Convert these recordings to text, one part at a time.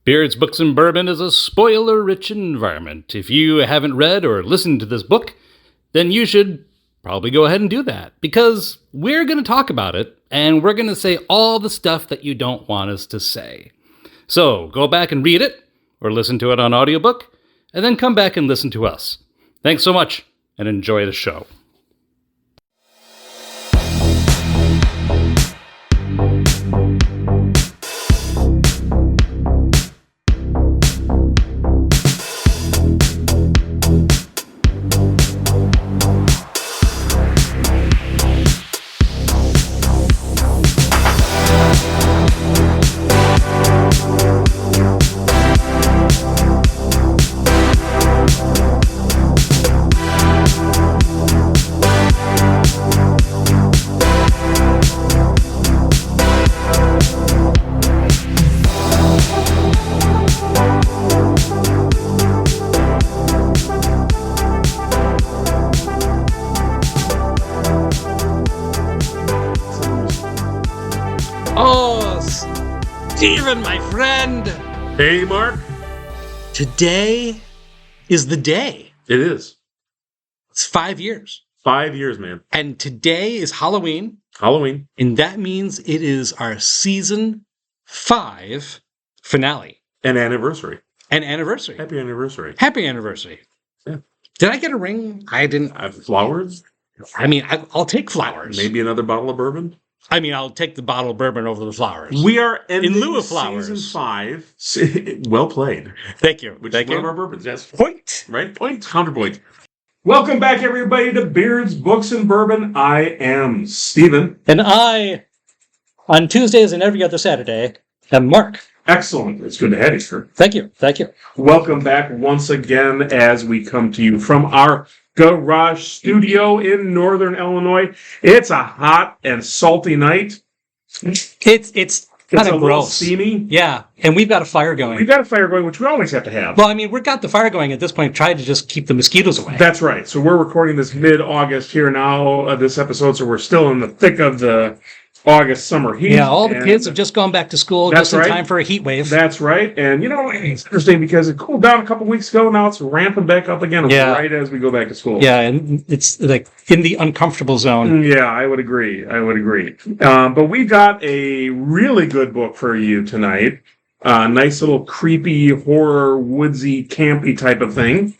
Beards, Books, and Bourbon is a spoiler-rich environment. If you haven't read or listened to this book, then you should probably go ahead and do that, because we're going to talk about it, and we're going to say all the stuff that you don't want us to say. So go back and read it, or listen to it on audiobook, and then come back and listen to us. Thanks so much, and enjoy the show. Steven, my friend! Hey, Mark. Today is the day. It is. It's 5 years. 5 years, man. And today is Halloween. Halloween. And that means it is our season 5 finale. An anniversary. An anniversary. Happy anniversary. Happy anniversary. Yeah. Did I get a ring? I didn't. Flowers? I mean, I'll take flowers. Maybe another bottle of bourbon? I mean, I'll take the bottle of bourbon over the flowers. We are in lieu of flowers. Season 5. Well played. Thank you. Which Thank is one you. of our bourbons. Yes. Point. Right? Point. Counterpoint. Welcome back, everybody, to Beards, Books, and Bourbon. I am Steven. And I, on Tuesdays and every other Saturday, am Mark. Excellent. It's good to have you, sir. Thank you. Thank you. Welcome back once again as we come to you from our garage studio in Northern Illinois. It's a hot and salty night. It's kind of gross. Steamy. Yeah, and we've got a fire going. We've got a fire going, which we always have to have. Well, I mean, we've got the fire going at this point, trying to just keep the mosquitoes away. That's right. So we're recording this mid-August here now, this episode, so we're still in the thick of the August summer heat. Yeah, all the kids have just gone back to school just in time for a heat wave. That's right. And, you know, it's interesting because it cooled down a couple weeks ago. Now it's ramping back up again right as we go back to school. Yeah, and it's like in the uncomfortable zone. Yeah, I would agree. But we got a really good book for you tonight. Nice little creepy, horror, woodsy, campy type of thing.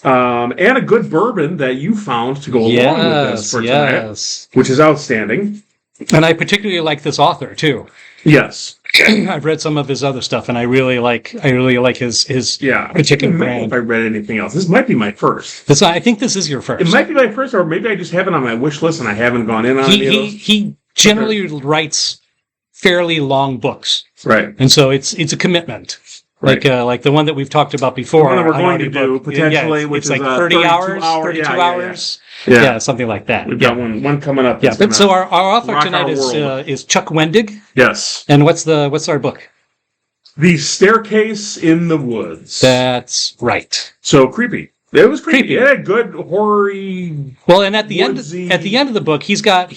And a good bourbon that you found to go along with this for tonight, which is outstanding. And I particularly like this author too. Yes, I've read some of his other stuff, and I really like his particular brand. If I read anything else, this might be my first. I think this is your first. It might be my first, or maybe I just have it on my wish list and I haven't gone in on it. He generally writes fairly long books, right? And so it's a commitment. Right. Like the one that we've talked about before. The one that we're going to do, potentially, which is like 32 hours. Yeah, something like that. We've got one coming up. Yeah, but so our author tonight is Chuck Wendig. Yes. And what's our book? The Staircase in the Woods. That's right. So creepy. It was creepy. It had good horror-y. Well, and at the end of the book, he's got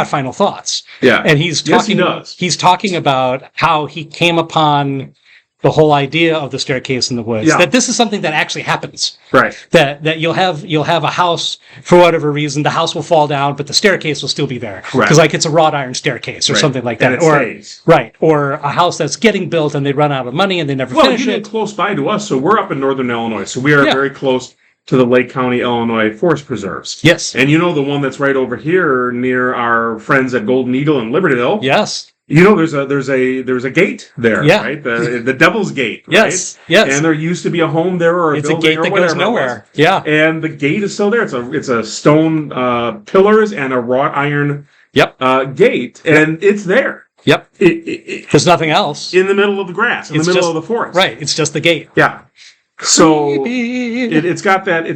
final thoughts. Yeah. And he's talking about how he came upon the whole idea of the staircase in the woods. Yeah. That this is something that actually happens. Right. That you'll have a house, for whatever reason, the house will fall down, but the staircase will still be there. Correct. Because like it's a wrought iron staircase or something like that. And it stays. Right. Or a house that's getting built and they run out of money and they never finish it. Well, you live close by to us, so we're up in Northern Illinois, so we are very close to the Lake County, Illinois Forest Preserves. Yes. And you know the one that's right over here near our friends at Golden Eagle and Libertyville. Yes. You know, there's a gate there, right? The Devil's Gate, right? Yes, yes. And there used to be a home there or a building or whatever. It's a gate that goes nowhere. Yeah. And the gate is still there. It's a stone pillars and a wrought iron gate, and it's there. Yep. There's nothing else. In the middle of the grass, in the middle of the forest. Right. It's just the gate. Yeah. So it's got that,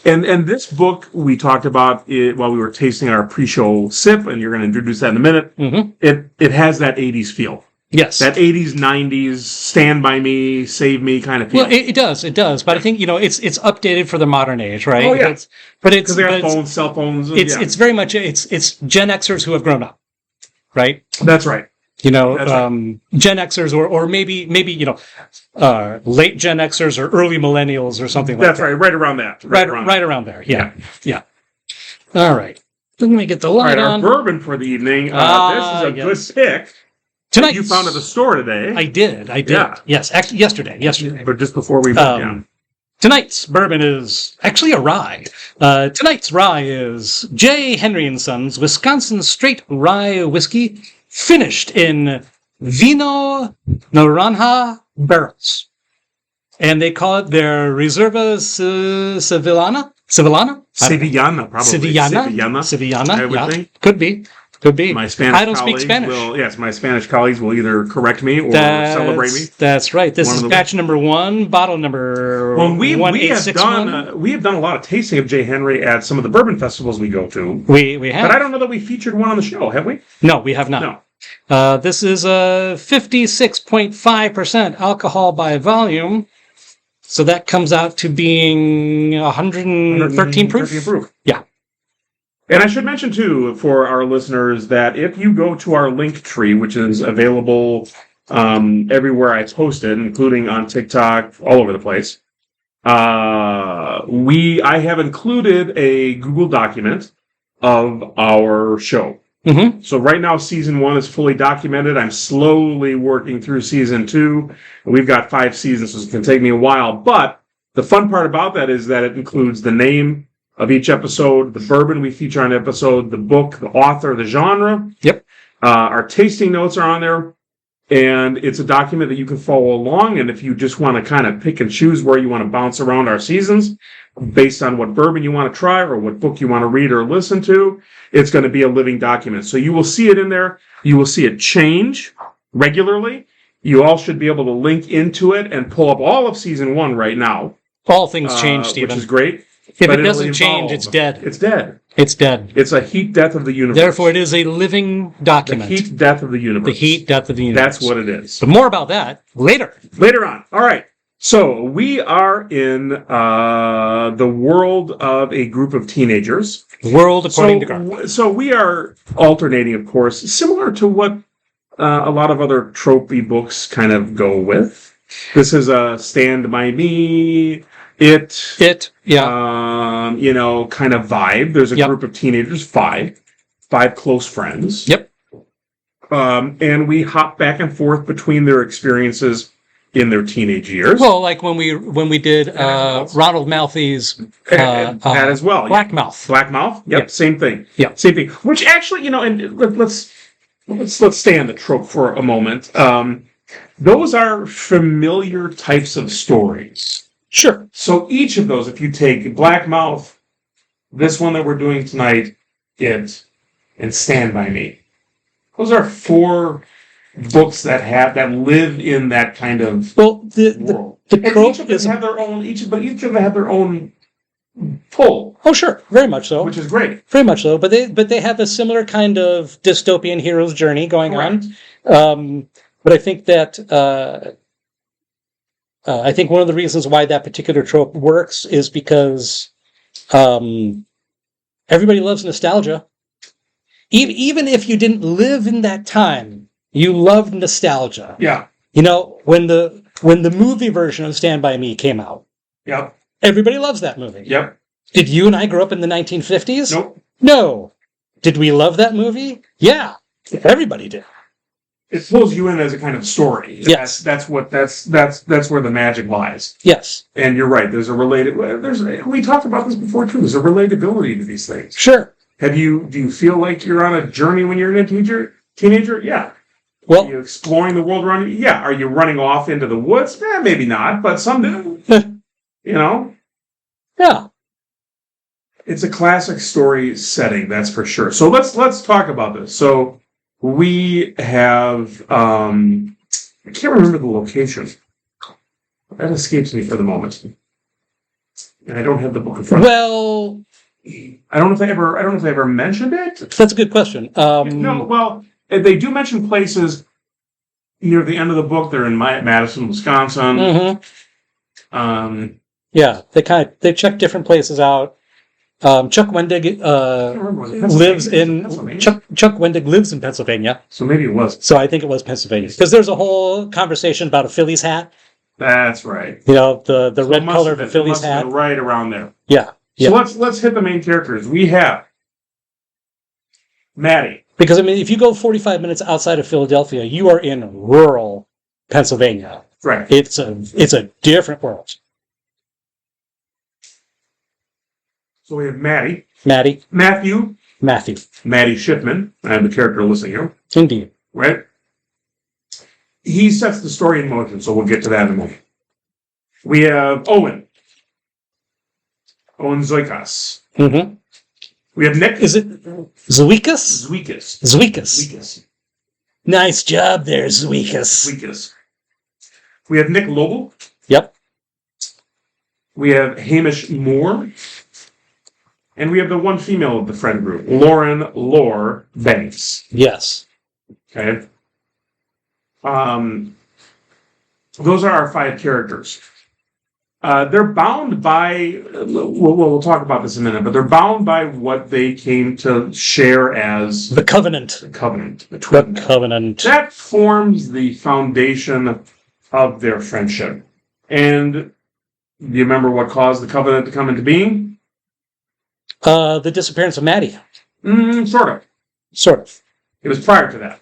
and this book we talked about it while we were tasting our pre-show sip, and you're going to introduce that in a minute. Mm-hmm. It has that 80s feel. Yes. That 80s, 90s, stand by me, save me kind of feel. Well, it does. But I think, it's updated for the modern age, right? Oh, yeah. Because they have phones, cell phones. It's very much, it's Gen Xers who have grown up, right? That's right. You know, That's right. Gen Xers or maybe late Gen Xers or early millennials or something like That's that. right. Right around that. Right around there. Yeah. All right. Let me get the light All right, on. our bourbon for the evening. This is a good pick. Tonight You found at the store today. I did. Yeah. Yes, actually yesterday. But just before we Tonight's bourbon is actually a rye. Tonight's rye is J. Henry & Sons Wisconsin Straight Rye Whiskey, finished in Vino Naranja barrels. And they call it their Reserva Sevilana? Sevillana, probably. Sevillana, I would think. Could be. My Spanish. I don't speak Spanish. My Spanish colleagues will either correct me or celebrate me. That's right. This is batch number 1, bottle number 1861. We have done a lot of tasting of J. Henry at some of the bourbon festivals we go to. We have. But I don't know that we featured one on the show, have we? No, we have not. No. This is a 56.5% alcohol by volume. So that comes out to being 113 proof. 113 proof. Yeah. And I should mention, too, for our listeners, that if you go to our link tree, which is available everywhere I post it, including on TikTok, all over the place, I have included a Google document of our show. Mm-hmm. So right now, season 1 is fully documented. I'm slowly working through season 2. We've got 5 seasons, so it's going to take me a while. But the fun part about that is that it includes the name of each episode, the bourbon we feature on the episode, the book, the author, the genre. Yep. Our tasting notes are on there. And it's a document that you can follow along. And if you just want to kind of pick and choose where you want to bounce around our seasons, based on what bourbon you want to try or what book you want to read or listen to, it's going to be a living document. So you will see it in there. You will see it change regularly. You all should be able to link into it and pull up all of season 1 right now. All things change, Stephen. Which is great. If it doesn't change, it's dead. It's dead. It's dead. It's a heat death of the universe. Therefore, it is a living document. The heat death of the universe. The heat death of the universe. That's what it is. But more about that later. Later on. All right. So we are in the world of a group of teenagers. World according to Garth. So we are alternating, of course, similar to what a lot of other tropey books kind of go with. This is a Stand By Me, kind of vibe. There's a group of teenagers, five close friends. Yep. And we hop back and forth between their experiences in their teenage years. Well, like when we did Ronald Malthy's that as well. Blackmouth. Yep. Same thing. Yeah. Same thing. Which actually, and let's stay on the trope for a moment. Those are familiar types of stories. Sure. So each of those, if you take Blackmouth, this one that we're doing tonight, and Stand By Me, those are 4 books that live in that kind of world. The trope each of them have their own pull. Oh, sure, very much so. Which is great. Very much so, but they have a similar kind of dystopian hero's journey going on. But I think that I think one of the reasons why that particular trope works is because everybody loves nostalgia. Even if you didn't live in that time, you loved nostalgia. Yeah. You know, when the movie version of Stand By Me came out. Yep. Everybody loves that movie. Yep. Did you and I grow up in the 1950s? Nope. No. Did we love that movie? Yeah. Everybody did. It pulls you in as a kind of story. Yes. That's where the magic lies. Yes. And you're right. We talked about this before too. There's a relatability to these things. Sure. Do you feel like you're on a journey when you're a teenager? Yeah. Well, are you exploring the world around you? Yeah. Are you running off into the woods? Maybe not, but some do. Yeah. It's a classic story setting, that's for sure. So let's talk about this. So we have I can't remember the location. That escapes me for the moment. And I don't have the book in front of me. Well, I don't know if I ever mentioned it. That's a good question. No, well, they do mention places near the end of the book. They're in Madison, Wisconsin. Mm-hmm. Yeah, they check different places out. Chuck Wendig Chuck Wendig lives in Pennsylvania. So maybe it was. So I think it was Pennsylvania. Because there's a whole conversation about a Phillies hat. That's right. You know, the red color of the Phillies hat. Right around there. Yeah. So let's hit the main characters. We have Maddie. Because, I mean, if you go 45 minutes outside of Philadelphia, you are in rural Pennsylvania. Right. It's a different world. So we have Maddie. Matthew. Maddie Shipman. I have the character listing here. Indeed. Right? He sets the story in motion, so we'll get to that in a moment. We have Owen. Owen Zoikas. Mm-hmm. We have Nick. Is it Zwikas? Zwikas. Nice job there, Zwikas. We have Nick Lobel. Yep. We have Hamish Moore. And we have the one female of the friend group, Lauren Lore Banks. Yes. Okay. Those are our 5 characters. They're bound by, we'll talk about this in a minute, but they're bound by what they came to share as the Covenant. The Covenant. The Covenant. That forms the foundation of their friendship. And do you remember what caused the Covenant to come into being? The disappearance of Maddie. Sort of. It was prior to that.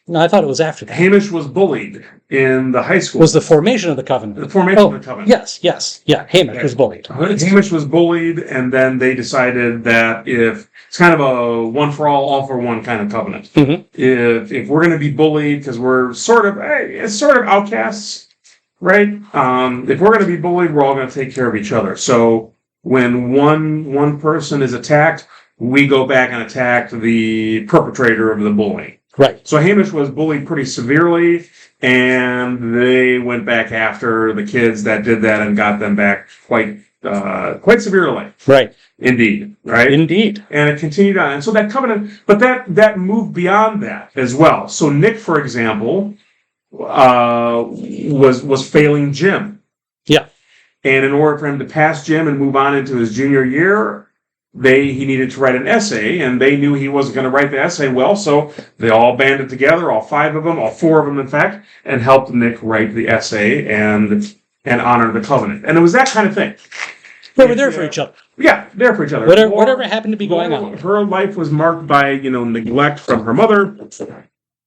No, I thought it was after that. Hamish was bullied in the high school. Was the formation of the Covenant. The formation of the Covenant. Yes. Yeah, Hamish was bullied. Hamish was bullied, and then they decided that if it's kind of a one for all for one kind of covenant. Mm-hmm. If we're going to be bullied because we're sort of outcasts, right? If we're going to be bullied, we're all going to take care of each other. So when one person is attacked, we go back and attack the perpetrator of the bullying. Right. So Hamish was bullied pretty severely, and they went back after the kids that did that and got them back quite severely. Right. Indeed. Right. Indeed. And it continued on, and so that covenant, but that moved beyond that as well. So Nick, for example, was failing gym. Yeah. And in order for him to pass gym and move on into his junior year, he needed to write an essay, and they knew he wasn't going to write the essay well, so they all banded together, all 4 of them, in fact, and helped Nick write the essay and honor the covenant. And it was that kind of thing. They were there for each other. Yeah, there for each other. Whatever happened to be going on. Her life was marked by, neglect from her mother.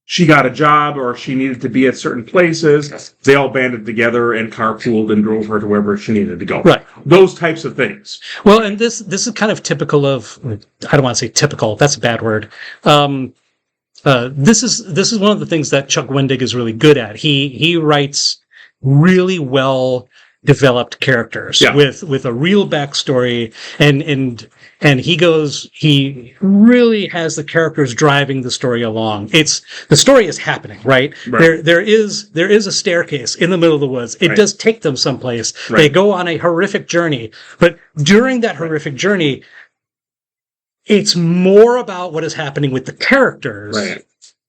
She got a job, or she needed to be at certain places. They all banded together and carpooled and drove her to wherever she needed to go. Right. Those types of things. Well, and this is kind of typical of, I don't want to say typical, that's a bad word. This is one of the things that Chuck Wendig is really good at. He writes really well developed characters with a real backstory, and he really has the characters driving the story along. The story is happening, right? There is a staircase in the middle of the woods. It does take them someplace. Right. They go on a horrific journey, but during that horrific journey, it's more about what is happening with the characters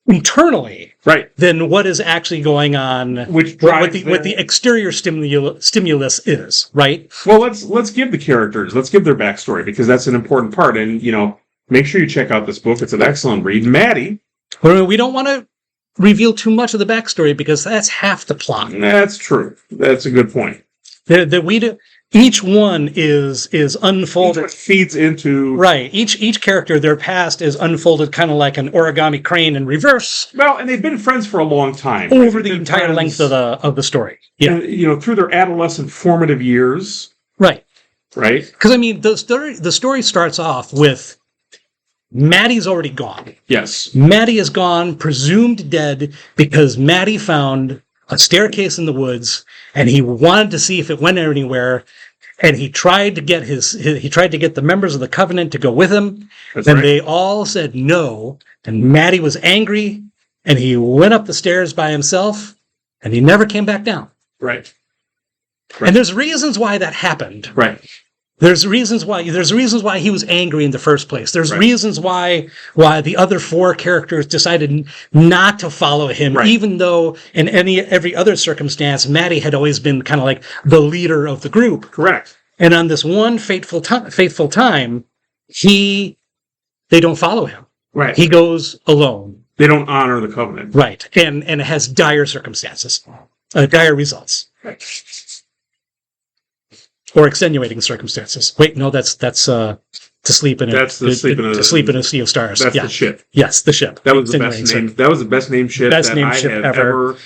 internally, than what is actually going on, what the exterior stimulus is, right? Well, let's give the characters, let's give their backstory, because that's an important part. And make sure you check out this book. It's an excellent read. Maddie. Well, we don't want to reveal too much of the backstory because that's half the plot. That's true. That's a good point. Each one is unfolded. Each feeds into Each character, their past is unfolded kind of like an origami crane in reverse. Well, and they've been friends for a long time over the entire length of the story. Yeah, and, through their adolescent formative years. Right. Because the story starts off with Maddie's already gone. Yes. Maddie is gone, presumed dead, because Maddie found a staircase in the woods, and he wanted to see if it went anywhere, and he tried to get the members of the Covenant to go with him, they all said no, and Maddie was angry, and he went up the stairs by himself, and he never came back down. Right. And there's reasons why that happened. Right. There's reasons why he was angry in the first place. There's reasons why the other 4 characters decided not to follow him, even though in every other circumstance, Maddie had always been kind of like the leader of the group. Correct. And on this one fateful time, they don't follow him. Right. He goes alone. They don't honor the covenant. Right. And it has dire circumstances, dire results. Right. Or extenuating circumstances. Wait, no, that's to sleep in sleep in a sea of stars. That's the ship. Yes, the ship. That was the best name. That was the best named ship best that named I ship had ever.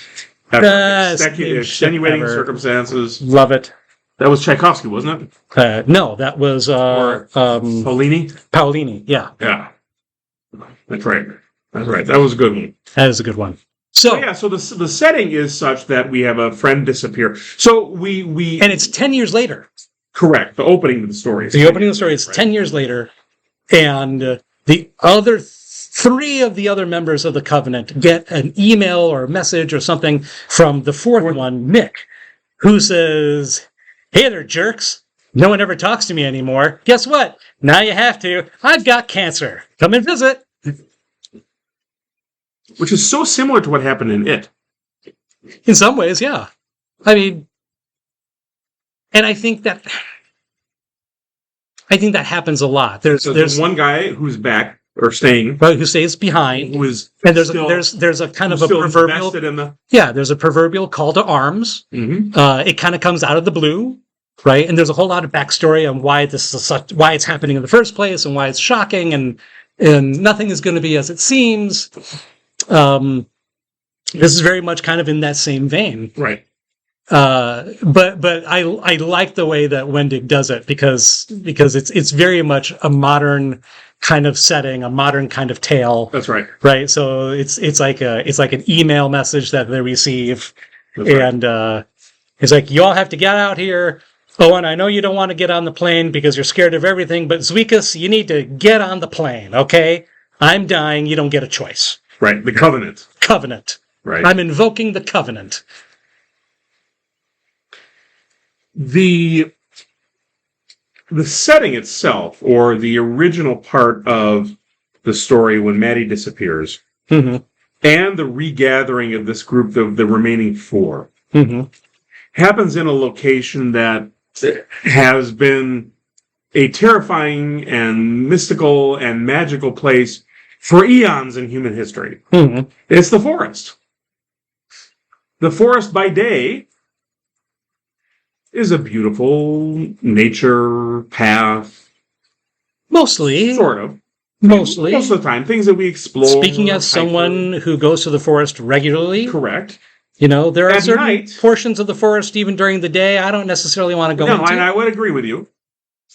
Extenuating circumstances. Love it. That was Tchaikovsky, wasn't it? No, that was Paulini. Paolini. Yeah, Yeah, that's right. That's right. That was a good one. that is a good one. So So the setting is such that we have a friend disappear. So we and it's 10 years later. correct. The opening of the story. The opening of the story is 10 years later, and the other three of the other members of the Covenant get an email or a message or something from the fourth one, Mick, who says, "Hey there, jerks. No one ever talks to me anymore. Guess what? Now you have to. I've got cancer. Come and visit." Which is so similar to what happened in It. In some ways, yeah. I mean, and I think that happens a lot. There's one guy who's back or staying, who stays behind, who is and there's still, a kind of a still proverbial invested in the. there's a proverbial call to arms. Mm-hmm. It kind of comes out of the blue, right? And there's a whole lot of backstory on why why it's happening in the first place, and why it's shocking, and nothing is going to be as it seems. This is very much kind of in that same vein, Right. but I like the way that Wendig does it because it's very much a modern kind of setting, a modern kind of tale. That's right. Right. So it's like an email message that they receive, and it's like, you all have to get out here. Oh, and I know you don't want to get on the plane because you're scared of everything, but Zwikas, you need to get on the plane, okay? I'm dying. You don't get a choice. Right. The covenant. Covenant. Right. I'm invoking the covenant. The setting itself, or the original part of the story when Maddie disappears, Mm-hmm. and the regathering of this group of the remaining four, Mm-hmm. happens in a location that has been a terrifying and mystical and magical place for eons in human history. Mm-hmm. It's the forest. The forest by day is a beautiful nature path. Mostly. Sort of. Mostly. Most of the time. Things that we explore. Speaking as someone who goes to the forest regularly. Correct. You know, there are At certain night, portions of the forest, even during the day, I don't necessarily want to go into. No, and I would agree with you.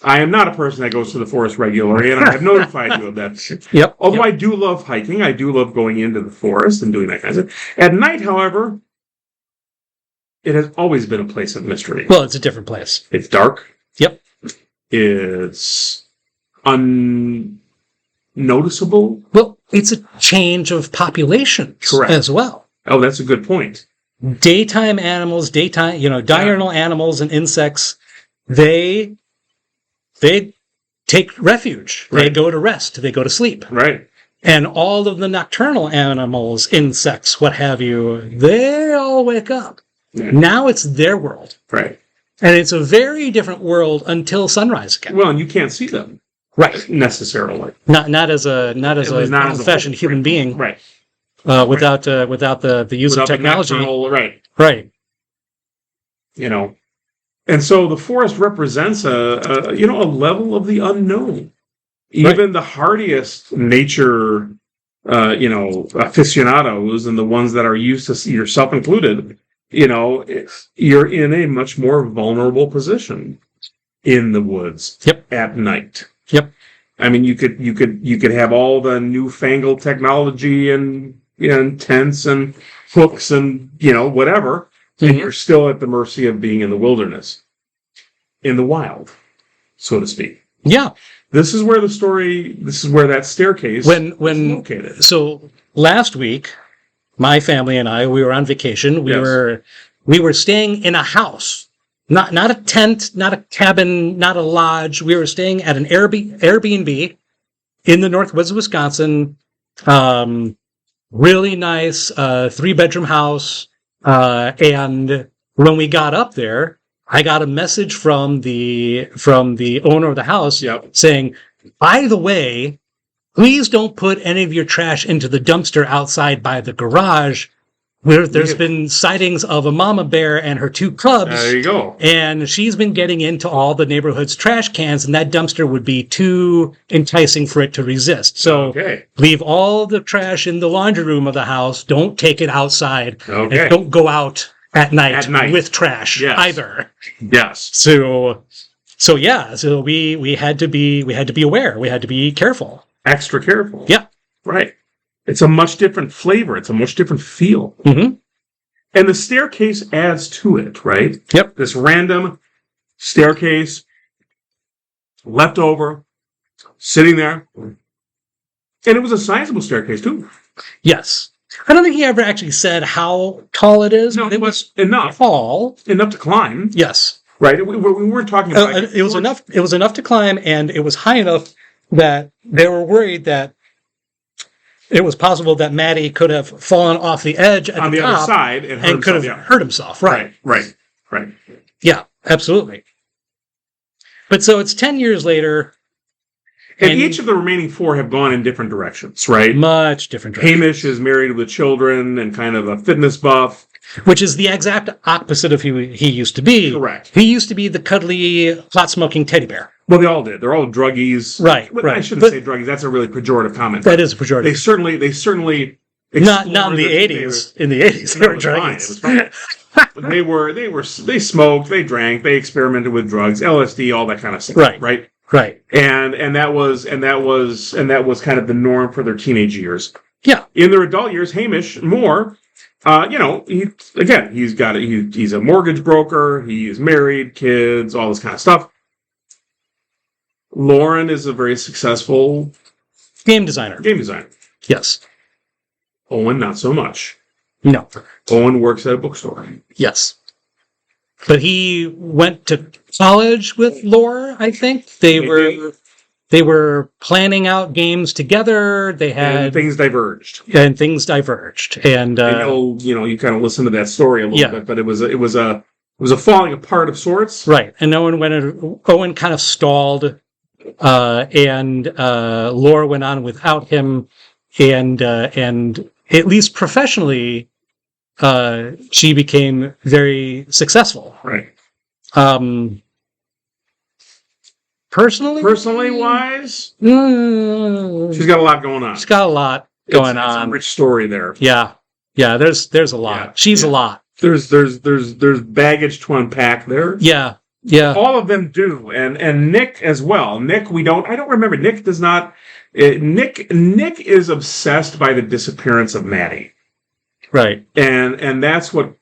I am not a person that goes to the forest regularly, and I have notified you of that. Yep. Although Yep. I do love hiking, I do love going into the forest and doing that kind of stuff. At night, however, it has always been a place of mystery. Well, it's a different place. It's dark. Yep. It's unnoticeable. Well, it's a change of population as well. Oh, that's a good point. Daytime animals, diurnal animals and insects, they take refuge. Right. They go to rest. They go to sleep. Right. And all of the nocturnal animals, insects, what have you, they all wake up. Yeah. Now it's their world. Right. And it's a very different world until sunrise again. Well, and you can't see them. Right. Necessarily. Not as a old-fashioned human being. Right. Without the use of technology. Right. Right. You know. And so the forest represents a level of the unknown. Even the hardiest nature, aficionados and the ones that are used to, yourself included, you're in a much more vulnerable position in the woods. Yep. At night. Yep. I mean, you could have all the newfangled technology and tents and hooks and whatever, and you're still at the mercy of being in the wilderness, in the wild, so to speak. Yeah. This is where that staircase is located. So last week, my family and I, we were on vacation. We were staying in a house, not a tent, not a cabin, not a lodge. We were staying at an Airbnb in the Northwoods of Wisconsin. Really nice 3-bedroom house. And when we got up there, I got a message from the owner of the house Yep. saying, by the way, please don't put any of your trash into the dumpster outside by the garage, where there's been sightings of a mama bear and her 2 cubs. There you go. And she's been getting into all the neighborhood's trash cans, and that dumpster would be too enticing for it to resist. So leave all the trash in the laundry room of the house. Don't take it outside. Okay. And don't go out at night with trash either. Yes. So we had to be aware. We had to be careful. Extra careful. Yeah. Right. It's a much different flavor. It's a much different feel. Mm-hmm. And the staircase adds to it, right? Yep. This random staircase, left over, sitting there. And it was a sizable staircase, too. Yes. I don't think he ever actually said how tall it is. No, but it was enough. Tall. Enough to climb. Yes. Right. We weren't talking about... it was enough. It was enough to climb, and it was high enough that they were worried that it was possible that Maddie could have fallen off the edge on the other side and could have hurt himself. Right. Yeah, absolutely. But so it's 10 years later. And each of the remaining 4 have gone in different directions, right? Much different directions. Hamish is married with children and kind of a fitness buff. Which is the exact opposite of who he used to be. Correct. He used to be the cuddly, pot-smoking teddy bear. Well, they all did. They're all druggies. Right. I shouldn't say druggies. That's a really pejorative comment. That is a pejorative. They certainly not in the 80s. In the 80s, they were druggies. They smoked, they drank, they experimented with drugs, LSD, all that kind of stuff. Right. And that was kind of the norm for their teenage years. Yeah. In their adult years, Hamish more. He's a mortgage broker. He's married, kids, all this kind of stuff. Lauren is a very successful game designer. Yes. Owen, not so much. No. Owen works at a bookstore. Yes. But he went to college with Laura, I think. They were planning out games together. And things diverged. And you kind of listen to that story a little bit, but it was a falling apart of sorts. Right. And Owen kind of stalled, and Laura went on without him, and at least professionally, she became very successful. Right. Personally wise, she's got a lot going on. She's got a lot going on. It's a rich story there. Yeah. There's a lot. Yeah. She's a lot. There's baggage to unpack there. Yeah. All of them do, and Nick as well. Nick, I don't remember. Nick does not. Nick is obsessed by the disappearance of Maddie. Right. And that's what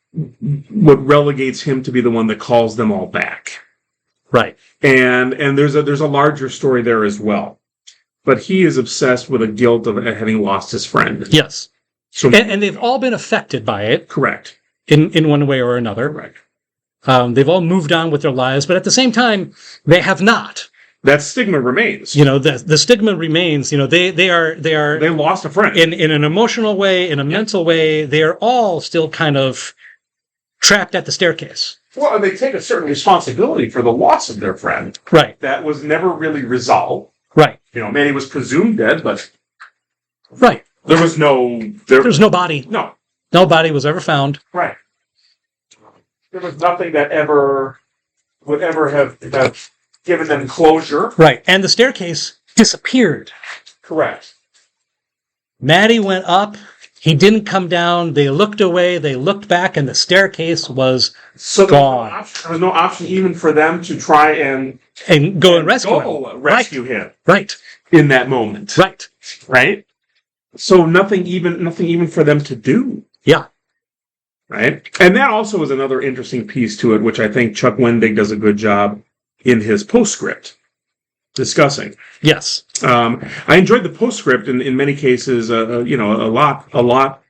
relegates him to be the one that calls them all back. Right. And there's a larger story there as well. But he is obsessed with the guilt of having lost his friend. Yes. So and they've all been affected by it. Correct. In one way or another. Correct. They've all moved on with their lives, but at the same time, they have not. That stigma remains. The stigma remains. They lost a friend. In an emotional way, in a mental way, they are all still kind of trapped at the staircase. Well, and they take a certain responsibility for the loss of their friend. Right. That was never really resolved. Right. Manny was presumed dead, but... Right. There was no... There's no body. No. No body was ever found. Right. There was nothing that would ever have given them closure. Right. And the staircase disappeared. Correct. Maddie went up. He didn't come down. They looked away. They looked back, and the staircase was gone. There was no option even for them to try and go and rescue him. Right. In that moment. Right. Right. So nothing even for them to do. Yeah. Right. And that also is another interesting piece to it, which I think Chuck Wendig does a good job in his postscript discussing. Yes. I enjoyed the postscript in many cases, a lot.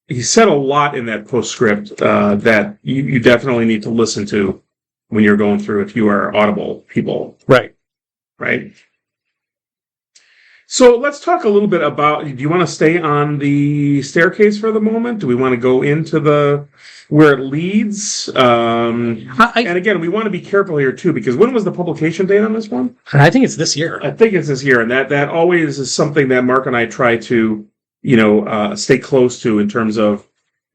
He said a lot in that postscript that you definitely need to listen to when you're going through if you are Audible people. Right. Right. So let's talk a little bit about, do you want to stay on the staircase for the moment? Do we want to go into where it leads? And again, we want to be careful here too, because when was the publication date on this one? I think it's this year. I think it's this year, and that always is something that Mark and I try to, stay close to in terms of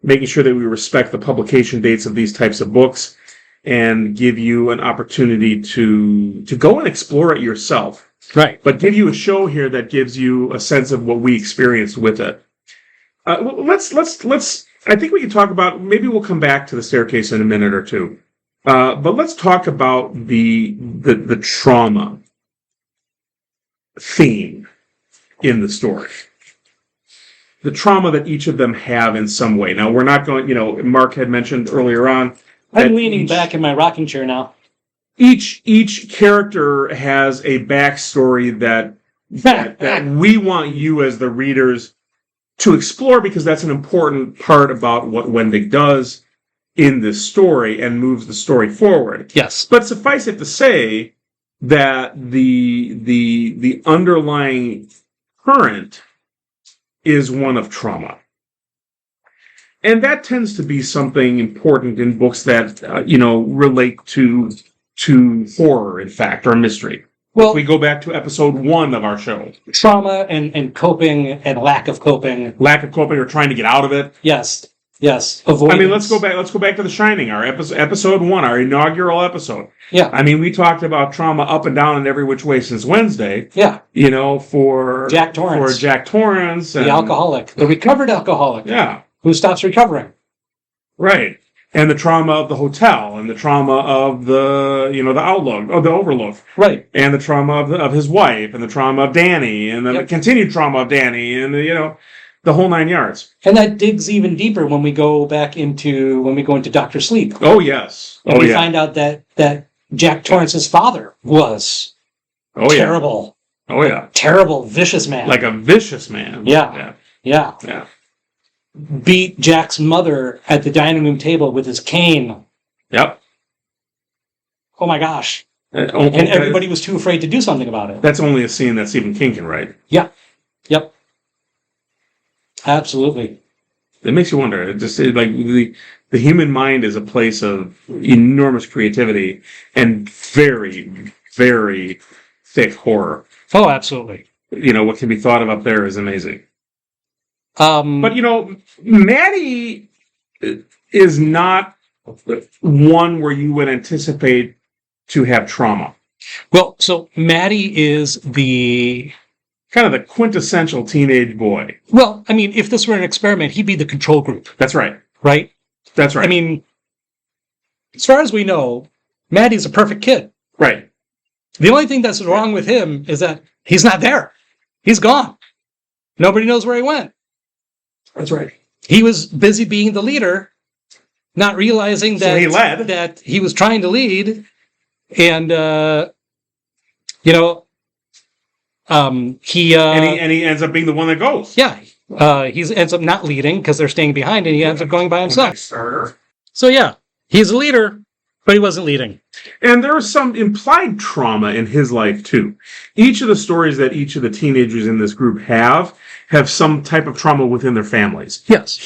making sure that we respect the publication dates of these types of books and give you an opportunity to go and explore it yourself. Right. But give you a show here that gives you a sense of what we experienced with it. Let's. I think we can talk about. Maybe we'll come back to the staircase in a minute or two. But let's talk about the trauma theme in the story. The trauma that each of them have in some way. Now, we're not going. Mark had mentioned earlier on. I'm leaning back in my rocking chair now. Each character has a backstory that we want you as the readers to explore, because that's an important part about what Wendig does in this story and moves the story forward. Yes. But suffice it to say that the underlying current is one of trauma. And that tends to be something important in books that relate to horror, in fact, or mystery. Well, if we go back to episode 1 of our show. Trauma and coping and lack of coping. Lack of coping or trying to get out of it. Yes. Avoidance. I mean, let's go back to The Shining, our episode 1, our inaugural episode. Yeah. I mean, we talked about trauma up and down in every which way since Wednesday. Yeah. For Jack Torrance. For Jack Torrance. The alcoholic. The recovered alcoholic. Yeah. Who stops recovering. Right. And the trauma of the hotel, and the trauma of the outlook, or the overlook. Right. And the trauma of his wife, and the trauma of Danny, and the continued trauma of Danny, and the whole 9 yards. And that digs even deeper when we go into Dr. Sleep. Oh, yes. And we find out that Jack Torrance's father was terrible. Oh, yeah. Terrible, vicious man. Like a vicious man. Yeah. Beat Jack's mother at the dining room table with his cane. Yep. Oh my gosh. And everybody was too afraid to do something about it. That's only a scene that Stephen King can write. Yeah. Yep. Absolutely. It makes you wonder. The human mind is a place of enormous creativity and very, very thick horror. Oh, absolutely. What can be thought of up there is amazing. But, Maddie is not one where you would anticipate to have trauma. Well, so Maddie is the... kind of the quintessential teenage boy. Well, I mean, if this were an experiment, he'd be the control group. That's right. Right? That's right. I mean, as far as we know, Maddie's a perfect kid. Right. The only thing that's wrong with him is that he's not there. He's gone. Nobody knows where he went. That's right. He was busy being the leader, not realizing that, so he led. That he was trying to lead. And, he ends up being the one that goes. Yeah. He ends up not leading because they're staying behind, and he ends up going by himself. So yeah, he's a leader, but he wasn't leading. And there was some implied trauma in his life too. Each of the stories that each of the teenagers in this group have some type of trauma within their families. Yes.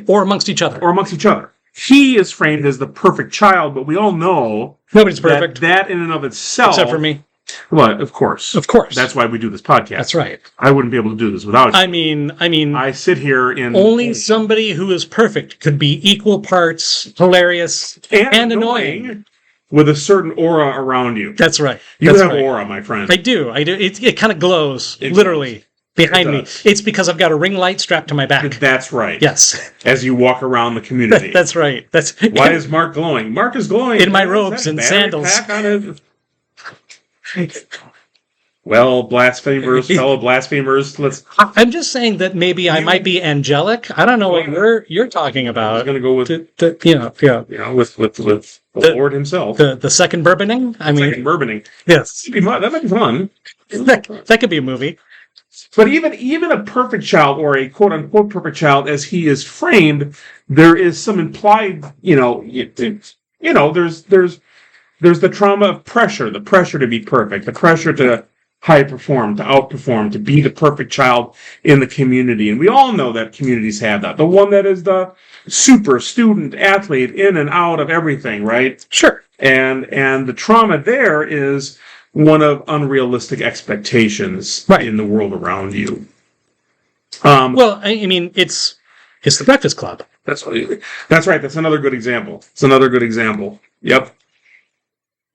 Or amongst each other. He is framed as the perfect child, but we all know nobody's perfect. That in and of itself, except for me. Well, of course. That's why we do this podcast. That's right. I wouldn't be able to do this without you. I mean, I sit here in... Only somebody who is perfect could be equal parts hilarious and annoying. With a certain aura around you. That's right. You have aura, my friend. I do. It kind of glows, literally, behind me. It's because I've got a ring light strapped to my back. That's right. Yes. As you walk around the community. That's right. Why is Mark glowing? Mark is glowing. In my robes and sandals. Well, blasphemers, fellow blasphemers, I'm just saying that maybe I might be angelic. I don't know what you're talking about. I was going to go with with the Lord himself. The second bourboning. Second bourboning. Yes, that might be fun. That could be a movie. But even a perfect child, or a quote unquote perfect child, as he is framed, there is some implied, there's the trauma of pressure, the pressure to be perfect, the pressure to high perform, to outperform, to be the perfect child in the community. And we all know that communities have that. The one that is the super student athlete in and out of everything, right? Sure. And the trauma there is one of unrealistic expectations in the world around you. Well, I mean, it's the Breakfast Club. That's right. That's another good example. Yep.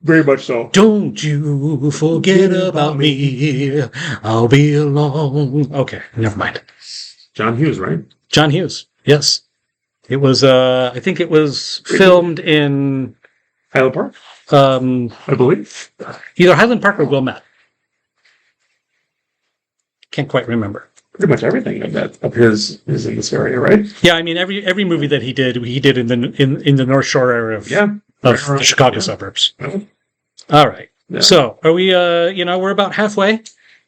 Very much so. Don't you forget about me. I'll be along. Okay, never mind. John Hughes, right? John Hughes. Yes. It was, I think it was filmed in Highland Park, I believe. Either Highland Park or Wilmette. Can't quite remember. Pretty much everything of his is in this area, right? Yeah, I mean every movie that he did in the North Shore area of the Chicago suburbs. Yeah. All right. Yeah. So are we? We're about halfway.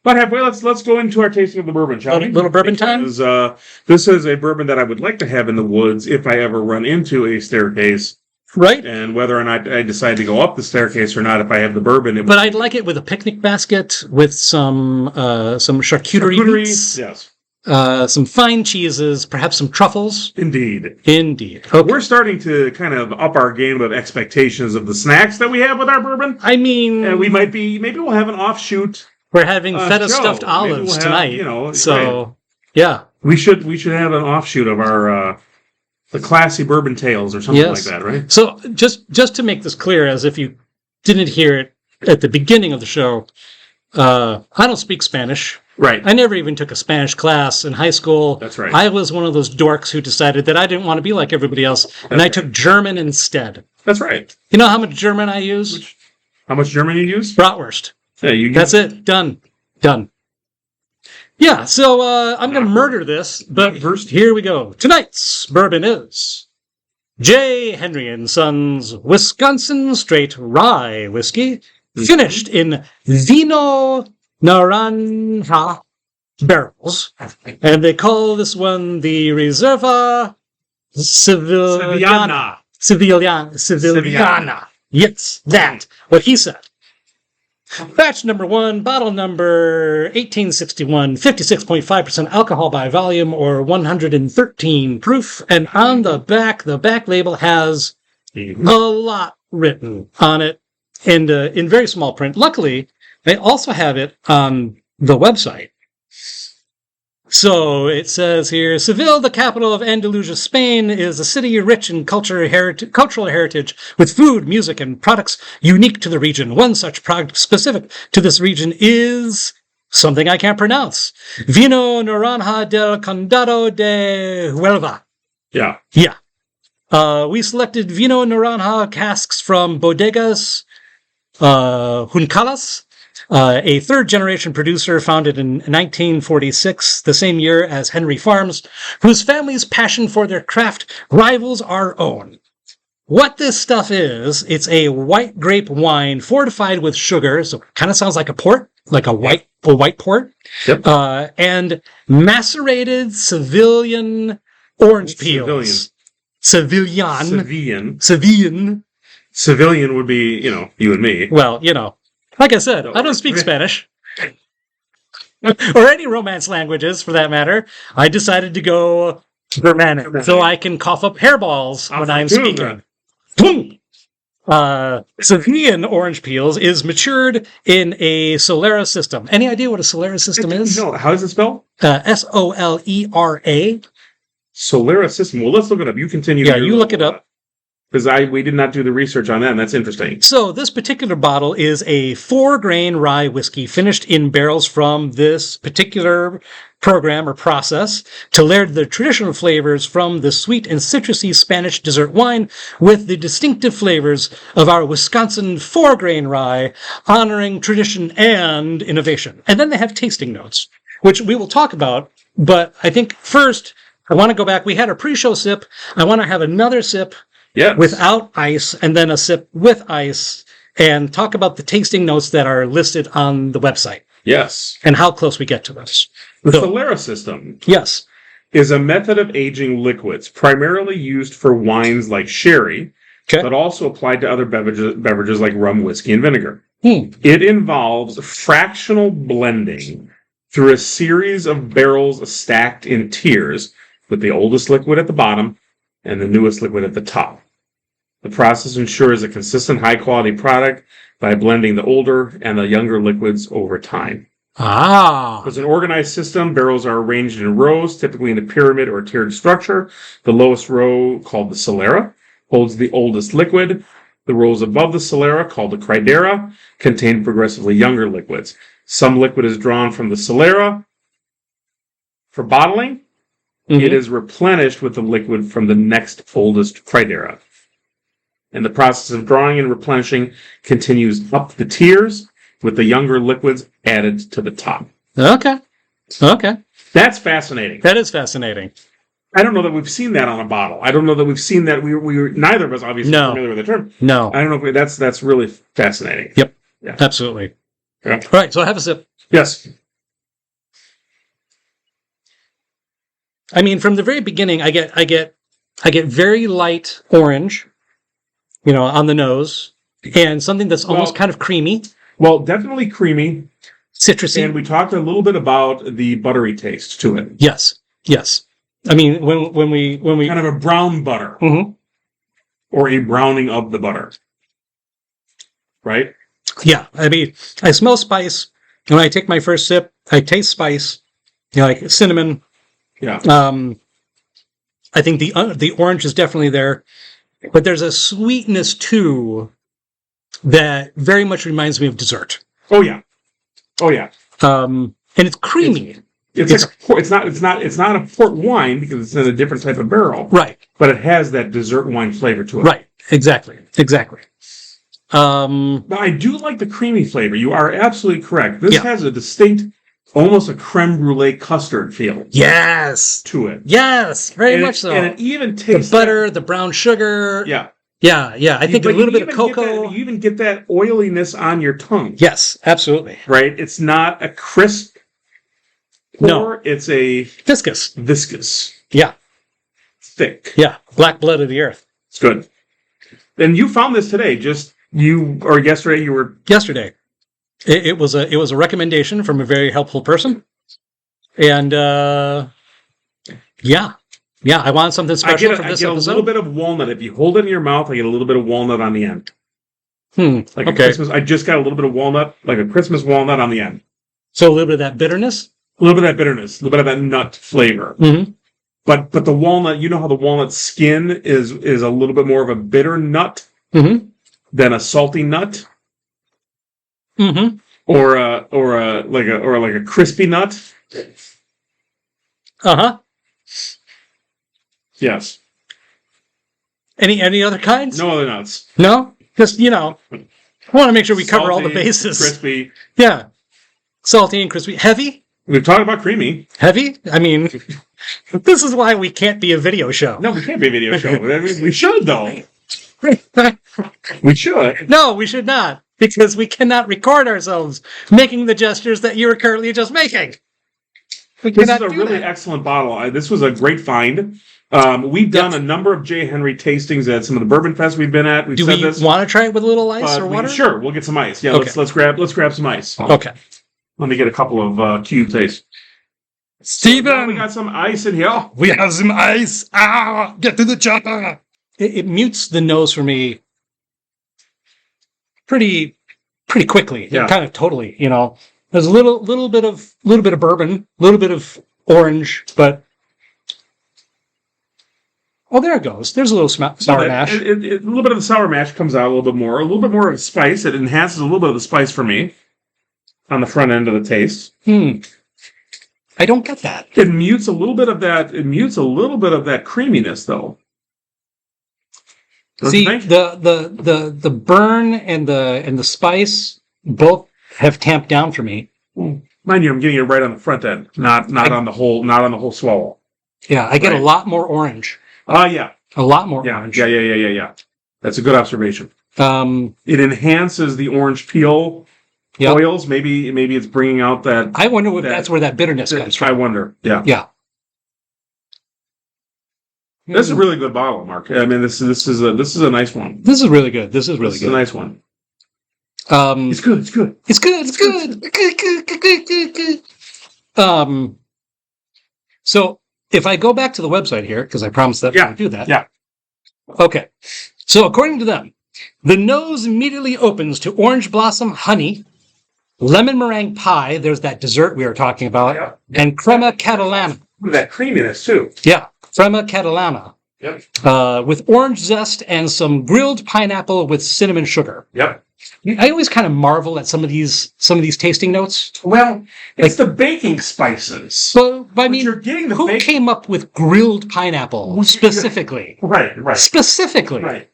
About halfway. Let's go into our tasting of the bourbon, shall we? Little bourbon time. This is a bourbon that I would like to have in the woods if I ever run into a staircase. Right. And whether or not I decide to go up the staircase or not, if I have the bourbon. But I'd like it with a picnic basket, with some charcuterie meats, yes, some fine cheeses, perhaps some truffles. Indeed. Okay. We're starting to kind of up our game of expectations of the snacks that we have with our bourbon. I mean, maybe we'll have an offshoot. We're having feta stuffed olives tonight. Yeah, we should have an offshoot of our. The classy bourbon tales or something like that, right? So just to make this clear, as if you didn't hear it at the beginning of the show, I don't speak Spanish. Right. I never even took a Spanish class in high school. That's right. I was one of those dorks who decided that I didn't want to be like everybody else, and I took German instead. That's right. You know how much German I use? How much German you use? Bratwurst. Yeah, That's it. Done. Yeah, so I'm going to murder this, but first, here we go. Tonight's bourbon is J. Henry & Sons Wisconsin Straight Rye Whiskey, finished in Vino Naranja barrels. And they call this one the Reserva Sevilana. Sevillana. Yes, that. What he said. Batch number 1, bottle number 1861, 56.5% alcohol by volume or 113 proof. And on the back label has a lot written on it and in very small print. Luckily, they also have it on the website. So it says here, Seville, the capital of Andalusia, Spain, is a city rich in cultural heritage with food, music, and products unique to the region. One such product specific to this region is something I can't pronounce. Vino Naranja del Condado de Huelva. Yeah. We selected Vino Naranja casks from Bodegas Juncalas, a third-generation producer founded in 1946, the same year as Henry Farms, whose family's passion for their craft rivals our own. What this stuff is, it's a white grape wine fortified with sugar, so it kind of sounds like a port, like a white port, and macerated Sevillian orange peels. Sevillian would be, you and me. Well, like I said, I don't speak Spanish. Or any Romance languages, for that matter. I decided to go Germanic, so I can cough up hairballs when I'm speaking. Sevillian orange peels is matured in a Solera system. Any idea what a Solera system is? No, how does it spell? Solera. Solera system. Well, let's look it up. You continue. Yeah, you look it up. Because we did not do the research on that, and that's interesting. So this particular bottle is a 4-grain rye whiskey finished in barrels from this particular program or process to layer the traditional flavors from the sweet and citrusy Spanish dessert wine with the distinctive flavors of our Wisconsin 4-grain rye, honoring tradition and innovation. And then they have tasting notes, which we will talk about. But I think first, I want to go back. We had a pre-show sip. I want to have another sip. Yes. Without ice, and then a sip with ice, and talk about the tasting notes that are listed on the website. Yes. And how close we get to those. The Solera system. Yes. Is a method of aging liquids primarily used for wines like sherry, but also applied to other beverages like rum, whiskey, and vinegar. It involves fractional blending through a series of barrels stacked in tiers, with the oldest liquid at the bottom and the newest liquid at the top. The process ensures a consistent high-quality product by blending the older and the younger liquids over time. As an organized system, barrels are arranged in rows, typically in a pyramid or tiered structure. The lowest row, called the solera, holds the oldest liquid. The rows above the solera, called the cridera, contain progressively younger liquids. Some liquid is drawn from the solera for bottling. It is replenished with the liquid from the next oldest cridera. And the process of drawing and replenishing continues up the tiers, with the younger liquids added to the top. Okay. That's fascinating. That is fascinating. I don't know that we've seen that on a bottle. I don't know that we've seen that. We were neither of us obviously familiar with the term. No. I don't know if that's really fascinating. Yep. Yeah. Absolutely. Yeah. All right. So I have a sip. Yes. I mean, from the very beginning, I get very light orange, on the nose, and something that's almost kind of creamy. Well, definitely creamy, citrusy, and we talked a little bit about the buttery taste to it. Yes. I mean, when we kind of a brown butter, or a browning of the butter, right? Yeah. I mean, I smell spice when I take my first sip. I taste spice, like cinnamon. Yeah. I think the orange is definitely there, but there's a sweetness too that very much reminds me of dessert. Oh yeah. And it's creamy. It's not a port wine because it's in a different type of barrel. Right. But it has that dessert wine flavor to it. Right. Exactly. But I do like the creamy flavor. You are absolutely correct. This has a distinct, almost a creme brulee custard feel. Yes. To it. Yes. Very much so. And it even tastes the butter, the brown sugar. Yeah. Yeah. I think a little bit of cocoa. You even get that oiliness on your tongue. Yes, absolutely. Right? It's not a crisp pour. No. It's a... Viscous. Yeah. Thick. Yeah. Black blood of the earth. It's good. And you found this today. Yesterday you were... Yesterday. It was a recommendation from a very helpful person. And, yeah, I want something special for this episode. I get a little bit of walnut. If you hold it in your mouth, I get a little bit of walnut on the end. Like okay. A Christmas. I just got a little bit of walnut, like a Christmas walnut on the end. So a little bit of that bitterness? A little bit of that bitterness. A little bit of that nut flavor. Mm-hmm. But the walnut, you know how the walnut skin is a little bit more of a bitter nut than a salty nut? Mm-hmm. Or a crispy nut? Uh-huh. Yes. Any other kinds? No other nuts. No? Just, I want to make sure we cover all the bases. Crispy. Yeah. Salty and crispy. Heavy? We've talked about creamy. Heavy? I mean, this is why we can't be a video show. No, we can't be a video show. We should, though. We should. No, we should not. Because we cannot record ourselves making the gestures that you are currently just making. This is a really excellent bottle. This was a great find. We've done a number of J. Henry tastings at some of the Bourbon Fests we've been at. Do we want to try it with a little ice or water? Sure, we'll get some ice. Yeah, okay. let's grab some ice. Okay. Let me get a couple of cube tastes. Steven! We got some ice in here. We have some ice. Get to the chopper. It mutes the nose for me pretty quickly. Yeah. Kind of totally, There's a little bit of bourbon, a little bit of orange, but there it goes. There's a little sour mash. A little bit of the sour mash comes out a little bit more of spice. It enhances a little bit of the spice for me on the front end of the taste. I don't get that. It mutes a little bit of that. It mutes a little bit of that creaminess, though. See, the burn and the spice both have tamped down for me. Mind you, I'm getting it right on the front end, not on the whole swallow. Yeah, I get a lot more orange. Yeah. A lot more orange. Yeah. That's a good observation. It enhances the orange peel oils. Maybe it's bringing out that. I wonder if that's where that bitterness comes from. I wonder. Yeah. Yeah. This is a really good bottle, Mark. I mean, this is a nice one. This is really good. This is a nice one. It's good. It's good. It's good. It's good. So if I go back to the website here, because I promised that I would do that. Yeah. Okay. So according to them, the nose immediately opens to orange blossom honey, lemon meringue pie. There's that dessert we were talking about, and crema catalana. Ooh, that creaminess too. Yeah, crema catalana. Yep. With orange zest and some grilled pineapple with cinnamon sugar. Yep. I always kind of marvel at some of these tasting notes. Well, it's the baking spices. So, I mean, you're getting the who came up with grilled pineapple specifically? Right. Specifically. Right.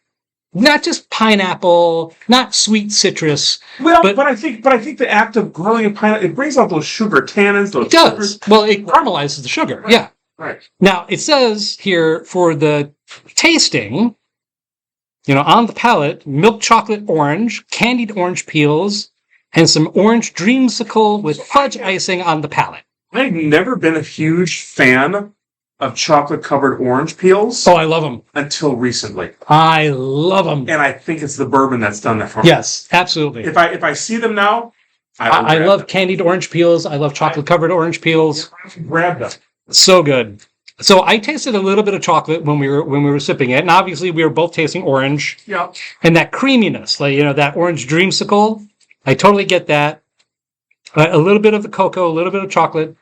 Not just pineapple, not sweet citrus. Well, but I think the act of grilling a pineapple, it brings out those sugar tannins. Those it does. Sugars. Well, it caramelizes the sugar. Right. Yeah. Right. Now it says here for the tasting, on the palate, milk chocolate orange, candied orange peels, and some orange dreamsicle with fudge icing on the palate. I've never been a huge fan of chocolate-covered orange peels. Oh, I love them. Until recently. I love them. And I think it's the bourbon that's done that for me. Yes, absolutely. If I see them now, I love candied orange peels. I love chocolate-covered orange peels. Grab them. So good. So I tasted a little bit of chocolate when we were sipping it, and obviously we were both tasting orange. Yeah. And that creaminess, that orange dreamsicle, I totally get that. A little bit of the cocoa, a little bit of chocolate.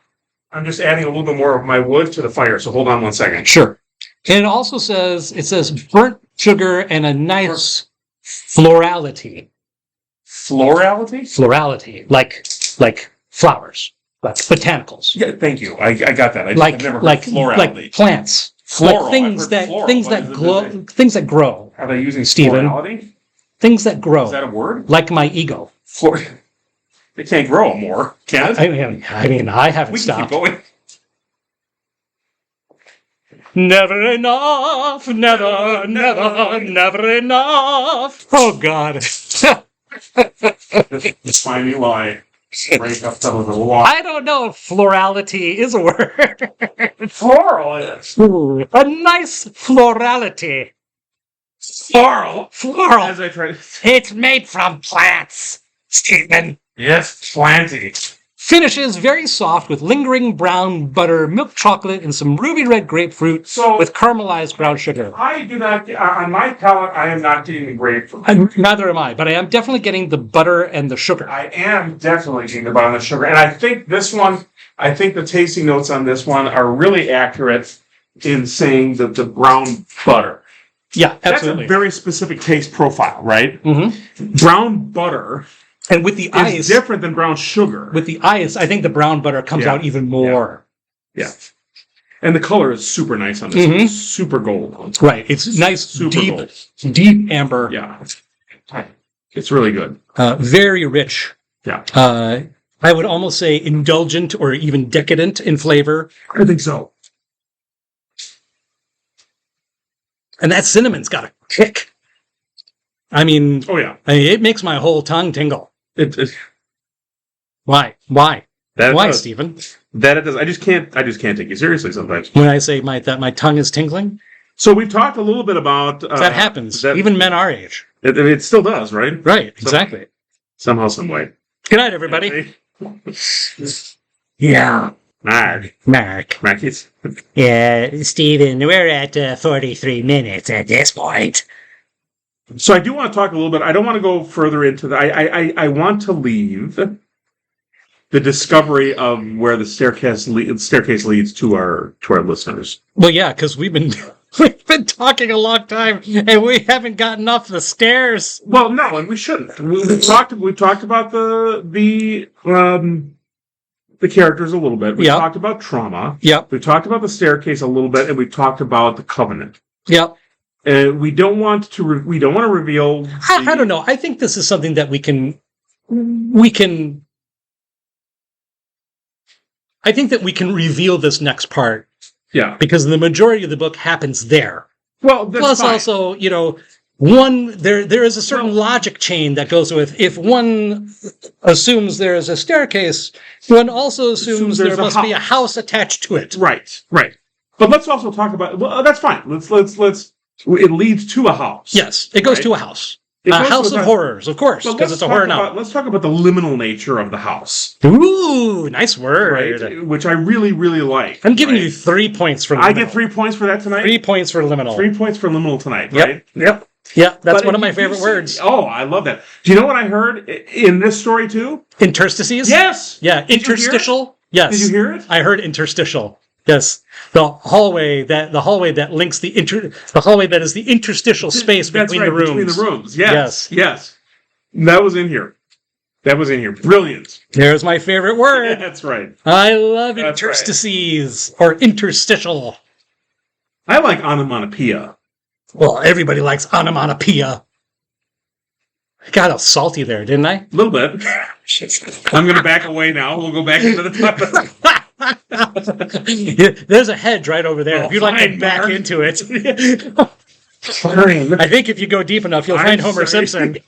I'm just adding a little bit more of my wood to the fire, so hold on one second. Sure. And it also says burnt sugar and a nice florality. Florality? Florality, like flowers, like botanicals. Yeah, thank you. I got that. I've never heard florality. Like plants. Floral. Like things that glow, things that grow. Are they using Stephen? florality? Things that grow. Is that a word? Like my ego. They can't grow more, can it? I mean, I haven't we stopped. Keep going. Never enough, never enough. Oh, God. Just find me while I break up some of the water. I don't know if florality is a word. Floral is. Ooh, a nice florality. Floral. Floral. As I try to... It's made from plants, Stephen. Yes, plenty. Finishes very soft with lingering brown butter, milk chocolate, and some ruby red grapefruit with caramelized brown sugar. I do not, on my palate, I am not getting the grapefruit. Neither am I, but I am definitely getting the butter and the sugar. I am definitely getting the butter and the sugar. And I think the tasting notes on this one are really accurate in saying that the brown butter. Yeah, absolutely. That's a very specific taste profile, right? Mm-hmm. Brown butter... And with the ice... It's different than brown sugar. With the ice, I think the brown butter comes out even more. Yeah. And the color is super nice on this. It's super gold. Right. It's nice, super deep amber. Yeah. It's really good. Very rich. Yeah. I would almost say indulgent or even decadent in flavor. I think so. And that cinnamon's got a kick. I mean, it makes my whole tongue tingle. Why? Why, Stephen? That it does. I just can't take you seriously sometimes. When I say that my tongue is tingling? So we've talked a little bit about... that happens. Even men our age. It still does, right? Right, exactly. Somehow, some way. Good night, everybody. Yeah. Mark. Markies. Yeah, Stephen, we're at 43 minutes at this point. So I do want to talk a little bit. I don't want to go further into that. I want to leave the discovery of where the staircase leads to our listeners. Well, yeah, because we've been talking a long time and we haven't gotten off the stairs. Well, no, and we shouldn't. We've talked about the characters a little bit. We talked about trauma. Yep. We talked about the staircase a little bit, and we talked about the covenant. Yep. We don't want to reveal. I don't know. I think this is something that we can. I think that we can reveal this next part. Yeah. Because the majority of the book happens there. Well, that's plus fine. Also, there is a certain logic chain that goes with if one assumes there is a staircase, one also assumes there must be a house attached to it. Right. But let's also talk about. Well, that's fine. Let's. It leads to a house. Yes, it goes to a house. House of Horrors, of course, because it's a horror novel. Let's talk about the liminal nature of the house. Ooh, nice word. Right? Which I really, really like. I'm giving you 3 points for liminal. I get 3 points for that tonight? 3 points for liminal. 3 points for liminal tonight, right? Yep. Yeah, that's one of my favorite words. Oh, I love that. Do you know what I heard in this story, too? Interstices? Yes! Yeah, interstitial? Yes. Did you hear it? I heard interstitial. Yes. The hallway that links the hallway that is the interstitial space between the rooms. Between the rooms. Yes. That was in here. Brilliant. There's my favorite word. That's right. I love interstices or interstitial. I like onomatopoeia. Well, everybody likes onomatopoeia. I got all salty there, didn't I? A little bit. I'm going to back away now. We'll go back into the topic. There's a hedge right over there. If you'd like to back into it. I think if you go deep enough, you'll find Homer Simpson.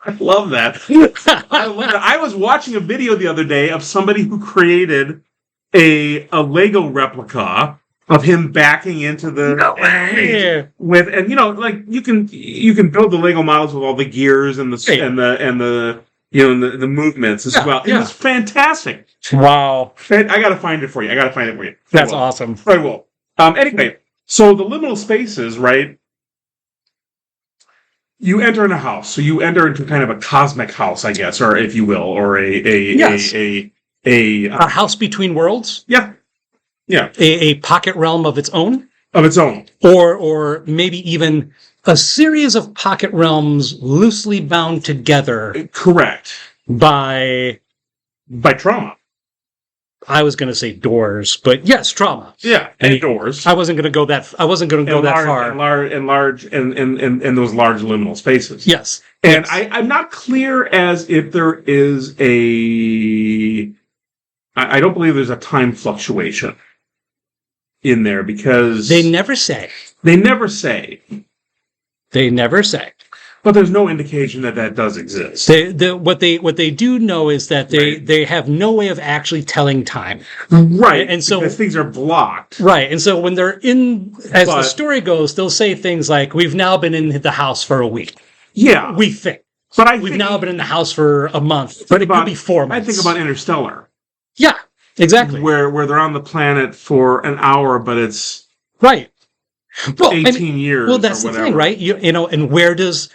I love that. I was watching a video the other day of somebody who created a Lego replica of him backing into the you can build the Lego models with all the gears and the the movements as well. It was fantastic. Wow. I gotta find it for you. That's awesome. I will. Anyway, so the liminal spaces, right? You enter in a house, so you enter into kind of a cosmic house, I guess, or if you will, or a house between worlds. Yeah. A pocket realm of its own. Or maybe even a series of pocket realms loosely bound together. Correct. By trauma. I was going to say doors, but yes, trauma. Yeah, and doors. I wasn't going to go that far. And those large liminal spaces. Yes. And I'm not clear as if there is I don't believe there's a time fluctuation in there because they never say. But there's no indication that does exist. What they do know is that they have no way of actually telling time. Right. And so because things are blocked. Right. And so when they're the story goes, they'll say things like, "We've now been in the house for a week." Yeah. We think. But we've now been in the house for a month. But it could be 4 months. I think about Interstellar. Yeah. Exactly. Where they're on the planet for an hour, but it's right. Well, 18 years. Well, that's the thing, right? And where does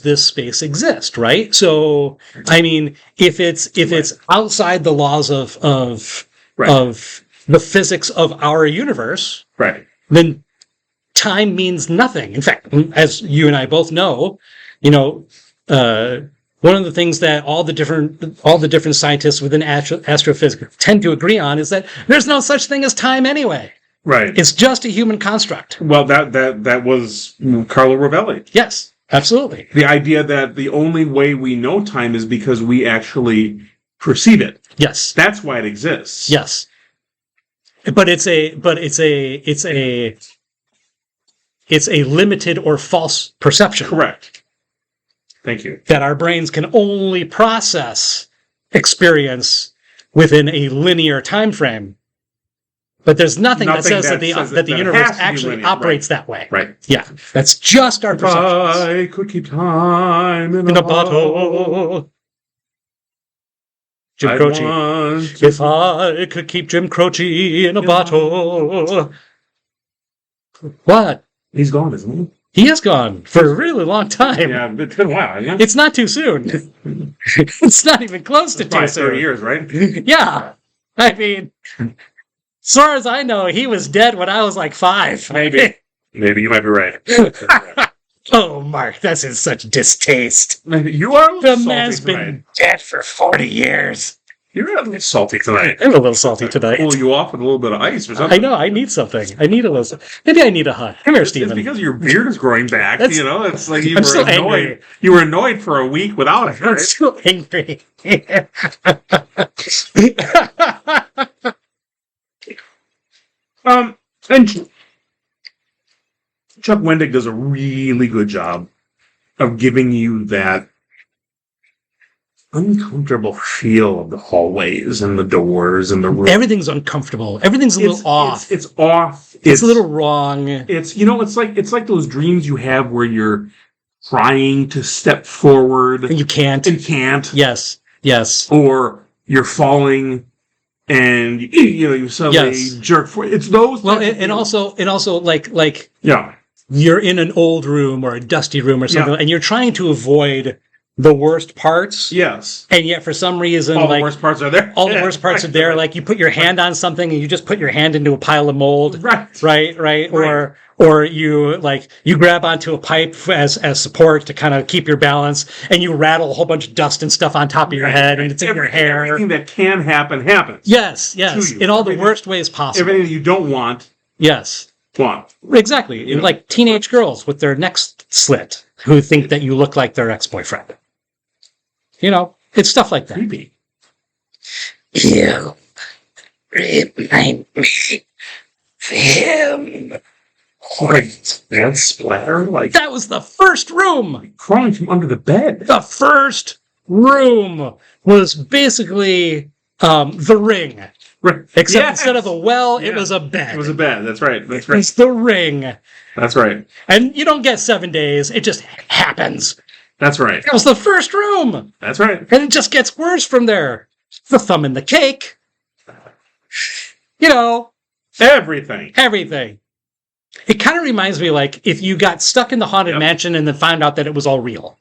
this space exist, right? So, I mean, if it's outside the laws of the physics of our universe, right, then time means nothing. In fact, as you and I both know, one of the things that all the different scientists within astrophysics tend to agree on is that there's no such thing as time anyway. Right. It's just a human construct. Well, that was Carlo Rovelli. Yes, absolutely. The idea that the only way we know time is because we actually perceive it. Yes. That's why it exists. Yes. But it's a limited or false perception. Correct. Thank you. That our brains can only process experience within a linear time frame. But there's nothing that says that the universe actually operates that way. Right. Yeah. That's just our perceptions. I could keep time in a bottle. Jim Croce. If I could keep Jim Croce in a bottle. What? He's gone, isn't he? He is gone for a really long time. Yeah, it's been a while, hasn't it? It's not too soon. It's not even close to too soon. 30 years, right? Yeah. I mean, as far as I know, he was dead when I was like 5. Maybe you might be right. Oh, Mark, that's in such distaste. You are the man's been dead for 40 years. You're a little salty tonight. I'm a little salty tonight. Pull you off with a little bit of ice or something. I know. I need something. I need a little. Maybe I need a hug. Come here, Stephen. It's because your beard is growing back. It's like I'm still angry. You were annoyed for a week without it. Right? I'm still angry. And Chuck Wendig does a really good job of giving you that uncomfortable feel of the hallways and the doors and the rooms. Everything's uncomfortable. Everything's a little off. It's off. It's a little wrong. It's it's like those dreams you have where you're trying to step forward And you can't. and can't. Yes. Or you're falling and you suddenly jerk forward. It's those. Well, and also like yeah, you're in an old room or a dusty room or something, and you're trying to avoid the worst parts. Yes. And yet, for some reason, all the worst parts are there. All the worst parts are there. Like you put your hand on something and you just put your hand into a pile of mold. Right. Or you grab onto a pipe as support to kind of keep your balance, and you rattle a whole bunch of dust and stuff on top of your head, and it's in your hair. Everything that can happen happens. Yes. In all the worst ways possible. Everything that you don't want. Yes. Want. Exactly. Like teenage girls with their necks slit who think that you look like their ex-boyfriend. It's stuff like that. Creepy. You remind me of him. That splatter? That was the first room! Crawling from under the bed. The first room was basically the ring. Right. Except instead of a well, it was a bed. It was a bed. That's right. It's the ring. That's right. And you don't get 7 days. It just happens. That's right. It was the first room. That's right. And it just gets worse from there. The thumb in the cake. Everything. It kind of reminds me like if you got stuck in the Haunted Mansion and then found out that it was all real.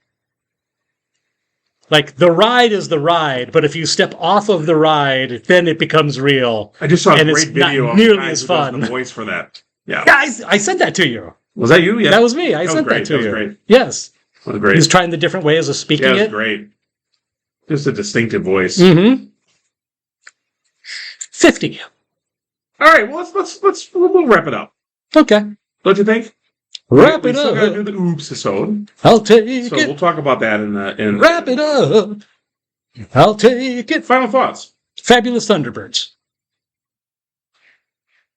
Like the ride is the ride, but if you step off of the ride, then it becomes real. I just saw a and great video not of nearly the guy as who does fun. the voice for that. Yeah. I sent that to you. Was that you? Yeah. That was me. I sent that to you. That was great. Yes. That was great. He's trying the different ways of speaking it. it. Great. Just a distinctive voice. Mm-hmm. 50. All right. Well, we'll wrap it up. Okay. Don't you think? Wrap we it still up. gotta do the oops episode. I'll take it. So we'll talk about that in Wrap it up. I'll take it. Final thoughts. Fabulous Thunderbirds.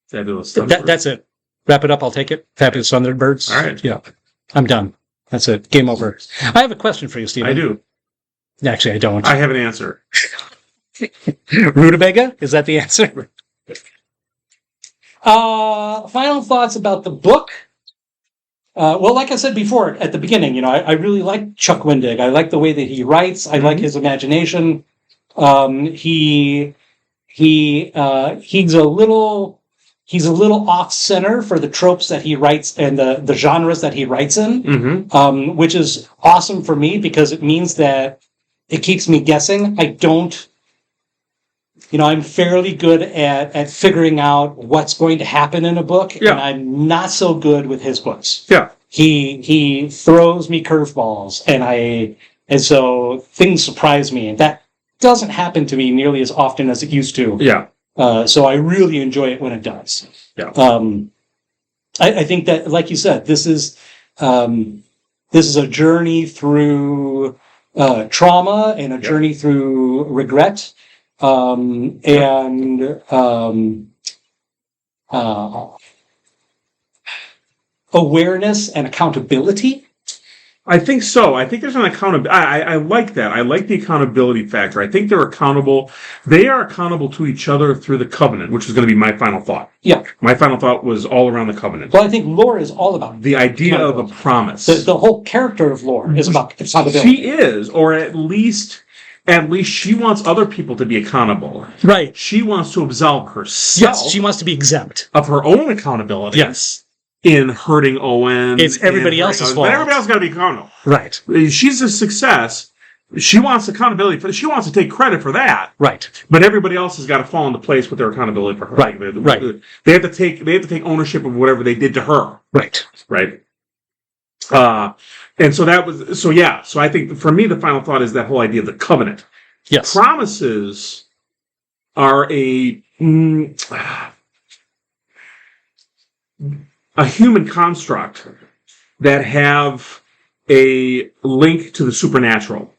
Fabulous Thunderbirds. That's it. Wrap it up. I'll take it. Fabulous Thunderbirds. All right. Yeah. I'm done. That's it. Game over. I have a question for you, Stephen. I do. Actually, I don't. I have an answer. Rutabaga? Is that the answer? Final thoughts about the book. Well, like I said before at the beginning, I really like Chuck Wendig. I like the way that he writes. I like his imagination. He's a little off center for the tropes that he writes and the genres that he writes in, which is awesome for me because it means that it keeps me guessing. I'm fairly good at figuring out what's going to happen in a book, and I'm not so good with his books. Yeah. He throws me curveballs, and so things surprise me, and that doesn't happen to me nearly as often as it used to. Yeah. So I really enjoy it when it does. Yeah. I think that, like you said, this is a journey through trauma and a journey through regret. Awareness and accountability. I think so. I think there's an accountability. I like that. I like the accountability factor. I think they're accountable. They are accountable to each other through the covenant, which is going to be my final thought. Yeah. My final thought was all around the covenant. Well, I think lore is all about the idea of a promise. The whole character of lore is about accountability. She is, or at least she wants other people to be accountable. Right. She wants to absolve herself. Yes, she wants to be exempt of her own accountability. Yes. In hurting Owen. It's everybody else's fault. But everybody else got to be accountable. Right. She's a success. She wants accountability. She wants to take credit for that. Right. But everybody else has got to fall into place with their accountability for her. Right. Right. They have to take ownership of whatever they did to her. Right. Right. And so that was so. I think for me, the final thought is that whole idea of the covenant. Yes. Promises are a human construct that have a link to the supernatural.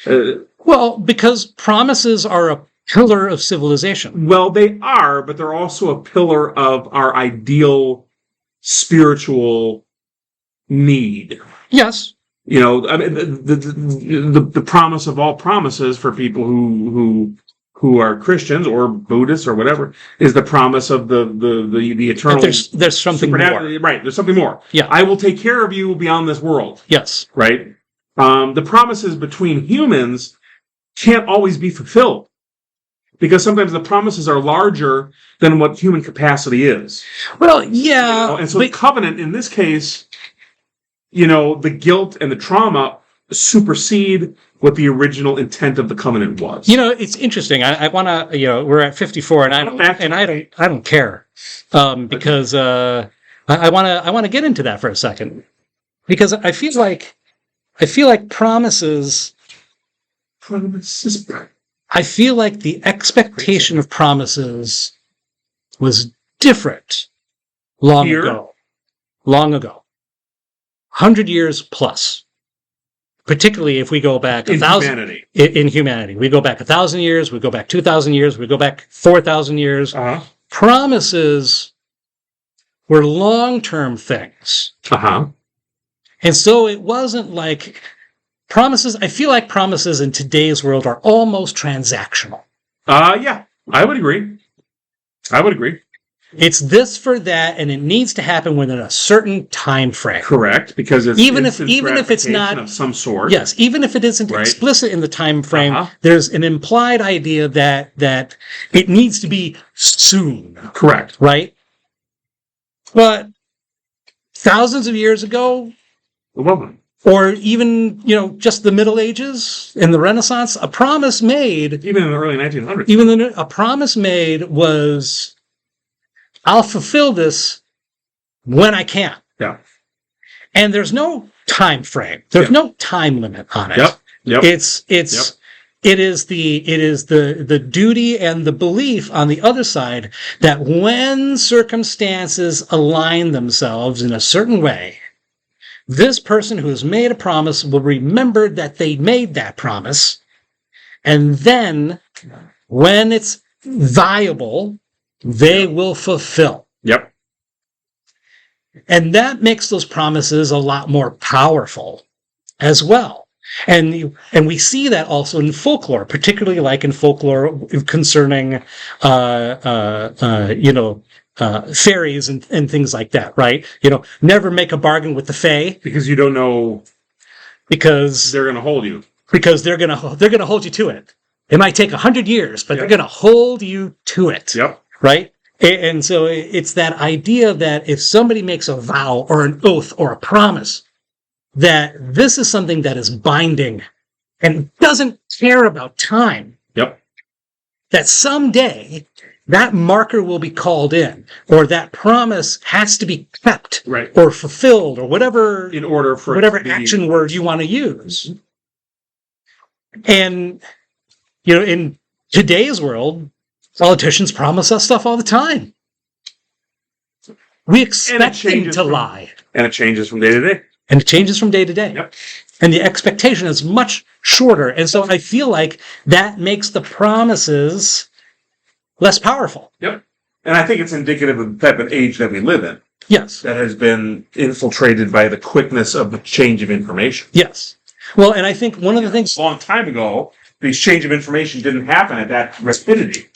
Well, because promises are a pillar of civilization. Well, they are, but they're also a pillar of our ideal spiritual need. Yes. I mean, the promise of all promises for people who who are Christians or Buddhists or whatever, is the promise of the eternal. There's something more. Right, there's something more. Yeah. I will take care of you beyond this world. Yes. Right? The promises between humans can't always be fulfilled because sometimes the promises are larger than what human capacity is. Well, yeah. And so the covenant, in this case, the guilt and the trauma supersede what the original intent of the covenant was. It's interesting. I want to, we're at 54 and I don't care. Because I want to get into that for a second. Because I feel like promises, I feel like the expectation of promises was different long ago. 100 years plus. Particularly if we go back in humanity. In humanity. We go back 1,000 years, we go back 2,000 years, we go back 4,000 years. Uh-huh. Promises were long-term things. Uh-huh. And so it wasn't like promises. I feel like promises in today's world are almost transactional. Yeah, I would agree. It's this for that, and it needs to happen within a certain time frame. Correct, because it's even if it's not of some sort. Yes, even if it isn't explicit in the time frame, there's an implied idea that it needs to be soon. Correct. Right? But thousands of years ago, or even just the Middle Ages and the Renaissance, a promise made, even in the early 1900s, a promise made was, I'll fulfill this when I can. Yeah. And there's no time frame. There's no time limit on it. Yep. It is the duty and the belief on the other side that when circumstances align themselves in a certain way, this person who has made a promise will remember that they made that promise. And then when it's viable, they will fulfill. Yep. And that makes those promises a lot more powerful as well. And we see that also in folklore, particularly like in folklore concerning, fairies and things like that, right? Never make a bargain with the fae. Because you don't know. Because they're going to hold you. Because they're going to hold you to it. It might take 100 years, but they're going to hold you to it. Yep. Right? And so it's that idea that if somebody makes a vow or an oath or a promise, that this is something that is binding and doesn't care about time. Yep. That someday that marker will be called in, or that promise has to be kept, right, or fulfilled, or whatever, in order for whatever action word you want to use. And in today's world, politicians promise us stuff all the time. We expect them to lie. And it changes from day to day. And it changes from day to day. Yep. And the expectation is much shorter. And so I feel like that makes the promises less powerful. Yep. And I think it's indicative of the type of age that we live in. Yes. That has been infiltrated by the quickness of the change of information. Yes. Well, and I think one of the things... A long time ago, the exchange of information didn't happen at that rapidity.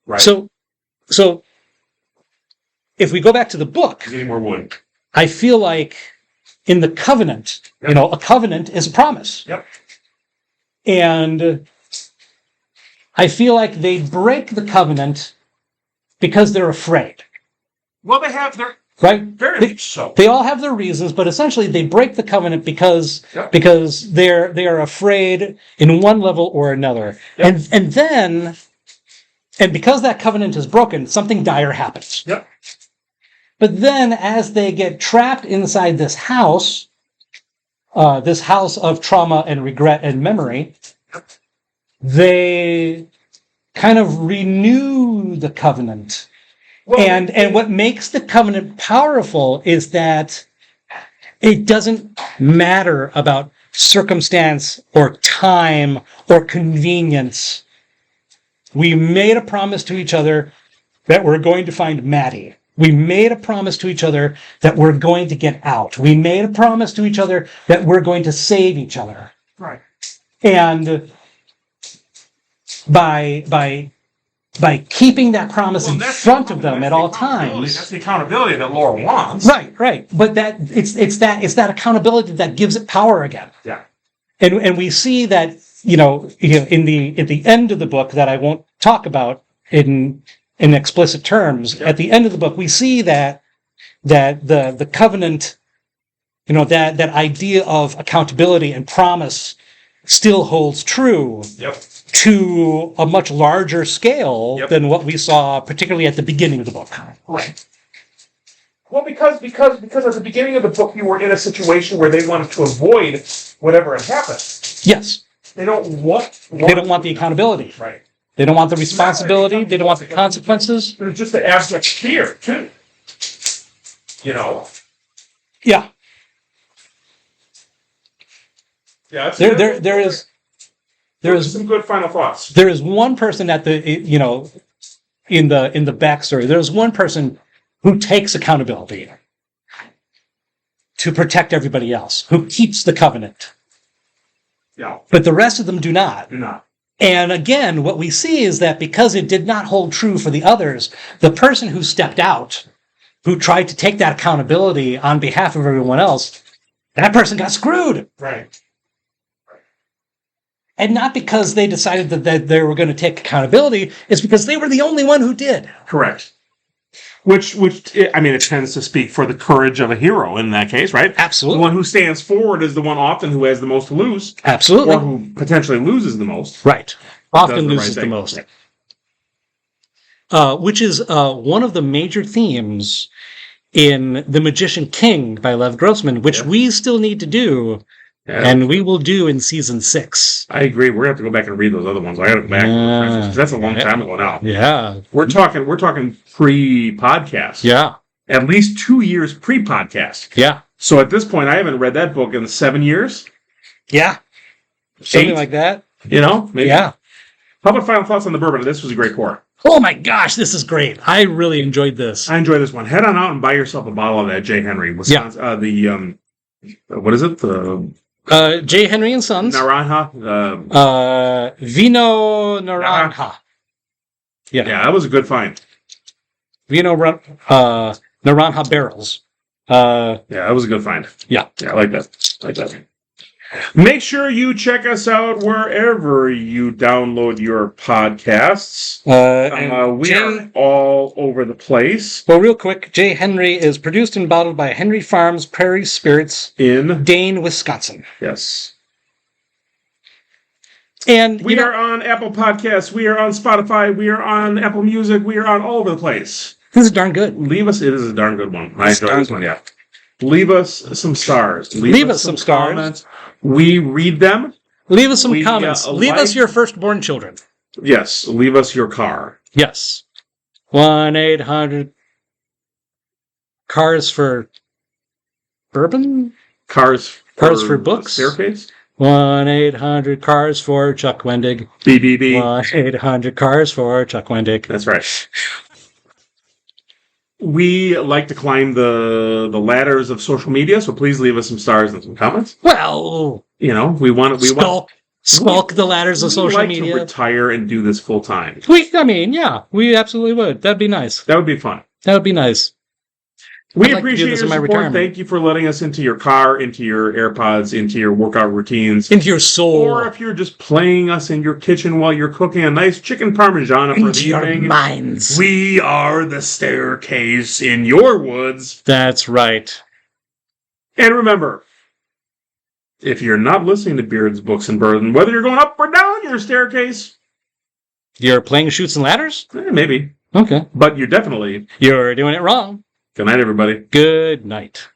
Right. So if we go back to the book... Getting more wood. I feel like in the covenant, a covenant is a promise. Yep. And I feel like they break the covenant because they're afraid. Well, they have their... Right? Very much so. They all have their reasons, but essentially they break the covenant because they are afraid in one level or another. Yep. And because that covenant is broken, something dire happens. Yep. But then as they get trapped inside this house of trauma and regret and memory, they kind of renew the covenant. Well, and what makes the covenant powerful is that it doesn't matter about circumstance or time or convenience. We made a promise to each other that we're going to find Maddie. We made a promise to each other that we're going to get out. We made a promise to each other that we're going to save each other. Right. And by keeping that promise in front of them at all times. That's the accountability that Laura wants. Right. But it's that accountability that gives it power again. Yeah. And we see that, in the end of the book that I won't talk about in explicit terms, at the end of the book, we see that the covenant, that idea of accountability and promise still holds true. Yep. To a much larger scale than what we saw, particularly at the beginning of the book. Right. Well, because at the beginning of the book, you were in a situation where they wanted to avoid whatever had happened. Yes. They don't want the accountability. Right. They don't want the responsibility. They don't want the consequences. There's just the abstract fear, too. Yeah. Yeah. There is some good final thoughts. There is one person in the backstory. There's one person who takes accountability to protect everybody else, who keeps the covenant. Yeah. But the rest of them do not. Do not. And again, what we see is that because it did not hold true for the others, the person who stepped out, who tried to take that accountability on behalf of everyone else, that person got screwed. Right. And not because they decided that they were going to take accountability, it's because they were the only one who did. Correct. Which it tends to speak for the courage of a hero in that case, right? Absolutely. The one who stands forward is the one often who has the most to lose. Absolutely. Or who potentially loses the most. Right. Often Does loses right the most. Which is one of the major themes in The Magician King by Lev Grossman, which we still need to do. Yeah. And we will do in season 6. I agree. We're going to have to go back and read those other ones. I got to go back. That's a long time ago now. Yeah. We're talking pre-podcast. Yeah. At least 2 years pre-podcast. Yeah. So at this point, I haven't read that book in 7 years. Yeah. Something like that. Maybe. Yeah. How about final thoughts on the bourbon? This was a great pour. Oh my gosh, this is great. I really enjoyed this. I enjoyed this one. Head on out and buy yourself a bottle of that J. Henry. Wisconsin, what is it? J. Henry and Sons. Naranja. Vino Naranja. Yeah, that was a good find. Vino Naranja barrels. That was a good find. Yeah. Yeah, I like that. Make sure you check us out wherever you download your podcasts. We are all over the place. Well, real quick, J. Henry is produced and bottled by Henry Farms Prairie Spirits in Dane, Wisconsin. Yes. And we are on Apple Podcasts. We are on Spotify. We are on Apple Music. We are on all over the place. This is darn good. It is a darn good one. I enjoy this one, yeah. Leave us some stars. Leave us some stars. Comments. We read them. Leave us some comments. Leave us your firstborn children. Yes. Leave us your car. Yes. 1-800 cars for bourbon? Cars for books? Staircase? 1-800 cars for Chuck Wendig. BBB. 1-800 cars for Chuck Wendig. That's right. We like to climb the ladders of social media, so please leave us some stars and some comments. Well, we want to skulk the ladders of social media. We like to retire and do this full time. We absolutely would. That'd be nice. That would be fun. That would be nice. We appreciate your support. Thank you for letting us into your car, into your AirPods, into your workout routines. Into your soul. Or if you're just playing us in your kitchen while you're cooking a nice chicken parmigiana for the evening. Your minds. We are the staircase in your woods. That's right. And remember, if you're not listening to Beards, Books, and Burden, whether you're going up or down your staircase. You're playing Chutes and Ladders? Maybe. Okay. But you're doing it wrong. Good night, everybody. Good night.